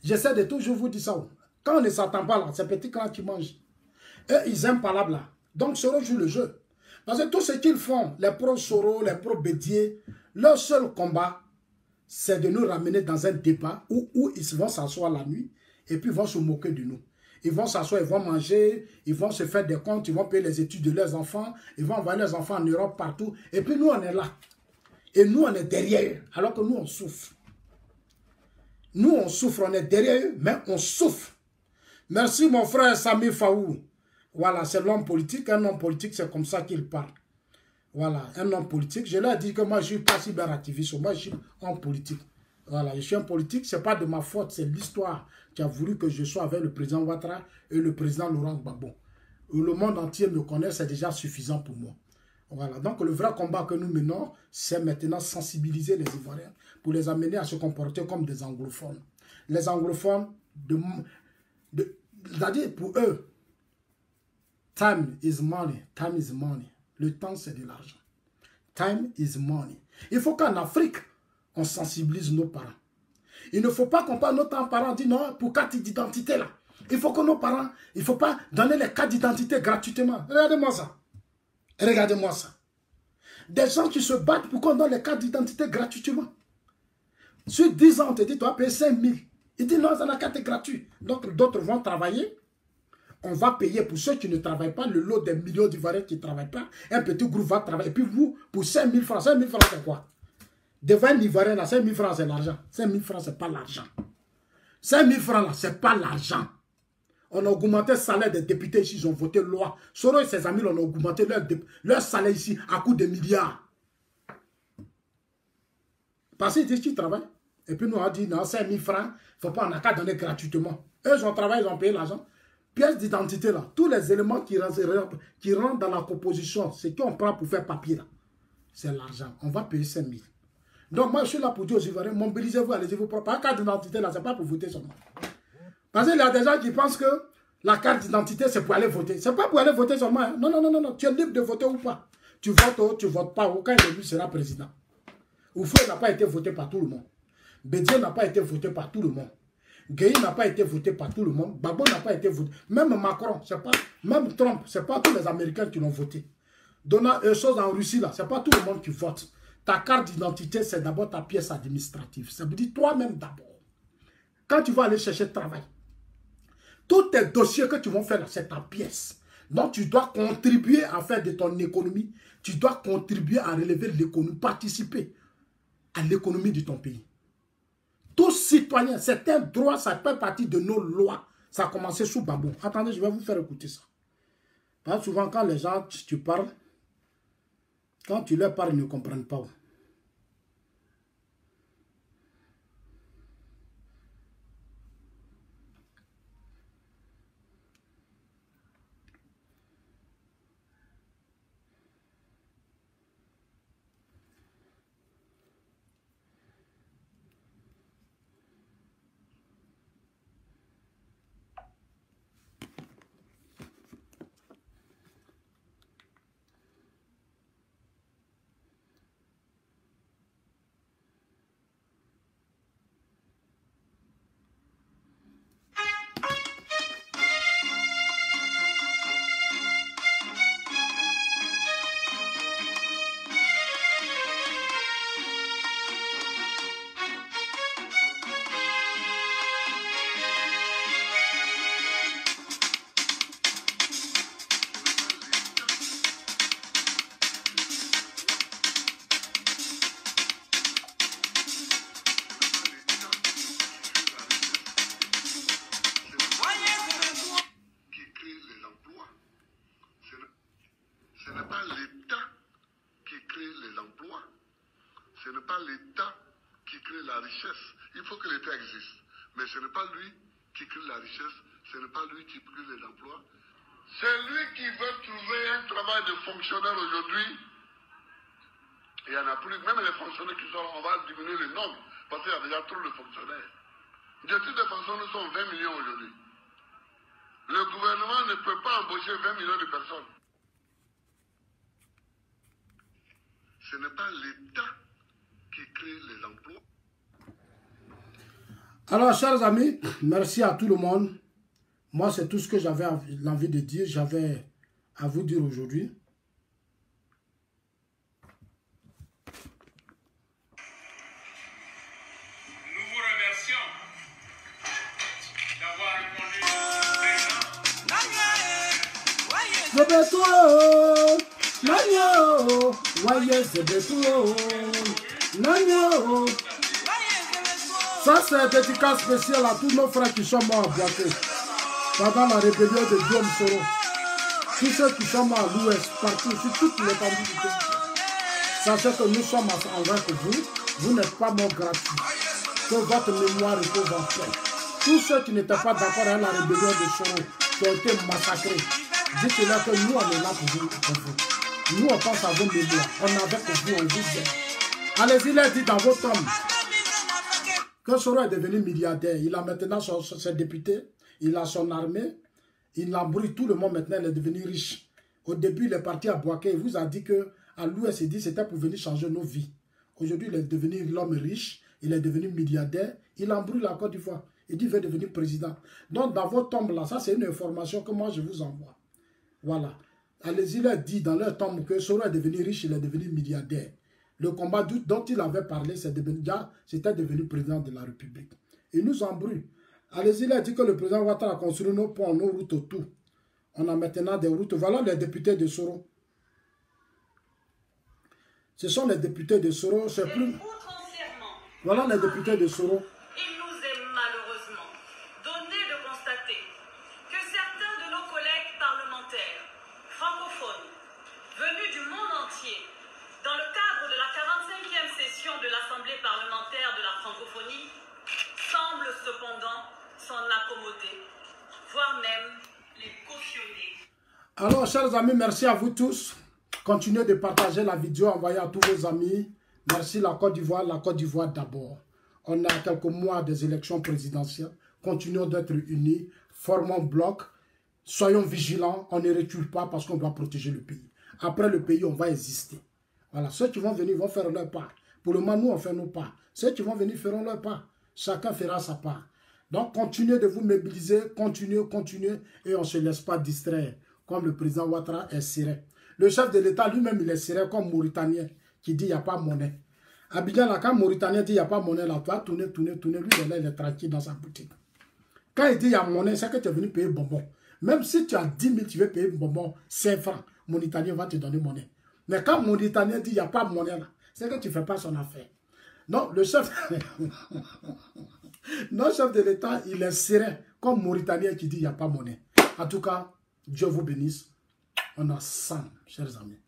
J'essaie de toujours vous dire ça. Quand on ne s'attend pas là, c'est petit clan qui mange. Eux, ils aiment palabre là. Donc, Soro joue le jeu. Parce que tout ce qu'ils font, les pro-Soro, les pro-Bédier, leur seul combat, c'est de nous ramener dans un débat où ils vont s'asseoir la nuit et puis ils vont se moquer de nous. Ils vont s'asseoir, ils vont manger, ils vont se faire des comptes, ils vont payer les études de leurs enfants, ils vont envoyer leurs enfants en Europe partout. Et puis nous, on est là. Et nous, on est derrière, alors que nous, on souffre. Nous, on souffre, on est derrière eux, mais on souffre. Merci mon frère Sami Faou. Voilà, c'est l'homme politique. Un homme politique, c'est comme ça qu'il parle. Voilà, un homme politique. Je leur ai dit que moi, je ne suis pas cyberactiviste. Moi, je suis homme politique. Voilà, je suis un politique. Ce n'est pas de ma faute. C'est l'histoire qui a voulu que je sois avec le président Ouattara et le président Laurent Gbagbo. Le monde entier me connaît, c'est déjà suffisant pour moi. Voilà, donc le vrai combat que nous menons, c'est maintenant sensibiliser les Ivoiriens pour les amener à se comporter comme des anglophones. Les anglophones, c'est-à-dire pour eux, time is money, time is money. Le temps, c'est de l'argent. Time is money. Il faut qu'en Afrique, on sensibilise nos parents. Il ne faut pas qu'on parle nos parents disent non, pour carte d'identité là. Il faut que nos parents, il ne faut pas donner les cartes d'identité gratuitement. Regardez-moi ça. Regardez-moi ça. Des gens qui se battent pour qu'on donne les cartes d'identité gratuitement. Sur 10 ans, on te dit, tu vas payer 5 000. Il dit non, ça la carte est gratuite. Donc d'autres vont travailler. On va payer pour ceux qui ne travaillent pas, le lot des millions d'Ivoiriens qui ne travaillent pas. Un petit groupe va travailler. Et puis vous, pour 5 000 francs, 5 000 francs c'est quoi? Devant un Ivoirien, là, 5 000 francs c'est l'argent. 5 000 francs, ce n'est pas l'argent. 5 000 francs là, ce n'est pas l'argent. On a augmenté le salaire des députés ici, ils ont voté loi. Soro et ses amis, on a augmenté leur salaire ici à coût de milliards. Parce qu'ils disent qu'ils travaillent. Et puis nous, on a dit, non, 5 000 francs, il ne faut pas, on n'a qu'à donner gratuitement. Eux, ils ont travaillé, ils ont payé l'argent. Pièce d'identité, là, tous les éléments qui rentrent dans la composition, ce qu'on prend pour faire papier, là, c'est l'argent. On va payer 5 000. Donc, moi, je suis là pour dire aux Ivoiriens, mobilisez-vous, allez-y-vous propre. La carte d'identité, là, ce n'est pas pour voter seulement. Parce qu'il y a des gens qui pensent que la carte d'identité, c'est pour aller voter. Ce n'est pas pour aller voter seulement. Hein. Non, non, non, non, non. Tu es libre de voter ou pas. Tu votes ou tu ne votes pas. Aucun élu sera président. Oufoué n'a pas été voté par tout le monde. Bédié n'a pas été voté par tout le monde. Gueye n'a pas été voté par tout le monde. Gbagbo n'a pas été voté. Même Macron, même Trump, ce n'est pas tous les Américains qui l'ont voté. Chose en Russie, là, ce n'est pas tout le monde qui vote. Ta carte d'identité, c'est d'abord ta pièce administrative. Ça veut dire toi-même d'abord. Quand tu vas aller chercher le travail, tous tes dossiers que tu vas faire, c'est ta pièce. Donc, tu dois contribuer à faire de ton économie. Tu dois contribuer à relever l'économie, participer à l'économie de ton pays. Tous citoyens, c'est un droit, ça fait partie de nos lois. Ça a commencé sous Gbagbo. Attendez, je vais vous faire écouter ça. Parce que souvent, quand les gens, tu parles, quand tu leur parles, ils ne comprennent pas. Ce n'est pas lui qui crée la richesse, ce n'est pas lui qui crée les emplois. C'est lui qui veut trouver un travail de fonctionnaire aujourd'hui. Il n'y en a plus, même les fonctionnaires qui sont, on va diminuer le nombre, parce qu'il y a déjà trop de fonctionnaires. De toutes les façons, nous sommes 20 millions aujourd'hui. Le gouvernement ne peut pas embaucher 20 millions de personnes. Ce n'est pas l'État qui crée les emplois. Alors, chers amis, merci à tout le monde. Moi, c'est tout ce que j'avais envie de dire. J'avais à vous dire aujourd'hui. Nous vous remercions d'avoir répondu. Ça, c'est un dédicace spécial à tous nos frères qui sont morts à Boaké pendant la rébellion de Guillaume Soro. Tous ceux qui sont à l'ouest, partout, sur toute l'étendue du pays, sachez que nous sommes envers que vous n'êtes pas morts gratuits. Que votre mémoire repose en paix. Tous ceux qui n'étaient pas d'accord avec la rébellion de Soro, qui ont été massacrés, dites-leur que nous, on est là pour vous. Nous, on pense à vos mémoires. On est avec vous, on vous aime. Allez-y, les dit dans vos tombes que Soro est devenu milliardaire. Il a maintenant ses députés, il a son armée, il embrouille tout le monde maintenant, il est devenu riche. Au début, il est parti à Boaké, il vous a dit qu'à l'Ouest, il dit que c'était pour venir changer nos vies. Aujourd'hui, il est devenu l'homme riche, il est devenu milliardaire, il embrouille la Côte d'Ivoire. Il dit qu'il veut devenir président. Donc, dans vos tombes là, ça c'est une information que moi je vous envoie. Voilà. Allez-y, leur dit dans leur tombe que Soro est devenu riche, il est devenu milliardaire. Le combat dont il avait parlé, c'était devenu président de la République. Il nous embrouille. Allez-y, il a dit que le président Ouattara a construit nos ponts, nos routes autour. On a maintenant des routes. Voilà les députés de Soro. Ce sont les députés de Soro. C'est plus... Voilà les députés de Soro. Il nous est malheureusement donné de constater que certains de nos collègues parlementaires francophones venus du monde entier dans le cadre de la 45e session de l'Assemblée parlementaire de la francophonie semblent cependant s'en accommoder, voire même les cautionner. Alors, chers amis, merci à vous tous. Continuez de partager la vidéo, envoyez à tous vos amis. Merci la Côte d'Ivoire d'abord. On a quelques mois des élections présidentielles. Continuons d'être unis, formons bloc, soyons vigilants, on ne recule pas parce qu'on doit protéger le pays. Après le pays, on va exister. Voilà, ceux qui vont venir vont faire leur part. Pour le moment, nous, on fait nos parts. Ceux qui vont venir feront leur part. Chacun fera sa part. Donc, continuez de vous mobiliser, continuez, et on ne se laisse pas distraire, comme le président Ouattara est serein. Le chef de l'État lui-même, il est serein comme Mauritanien, qui dit qu'il n'y a pas monnaie. Abidjan, là, quand Mauritanien dit qu'il n'y a pas monnaie, là, tu vas tourner, lui, il est tranquille dans sa boutique. Quand il dit qu'il y a monnaie, c'est que tu es venu payer bonbon. Même si tu as 10 000, tu veux payer bonbon 5 francs, Mauritanien va te donner monnaie. Mais quand Mauritanien dit qu'il n'y a pas monnaie, là, c'est que tu ne fais pas son affaire. Donc, le chef... Notre chef de l'État, il est serein, comme Mauritanien qui dit qu'il n'y a pas monnaie. En tout cas, Dieu vous bénisse. On a 100, chers amis.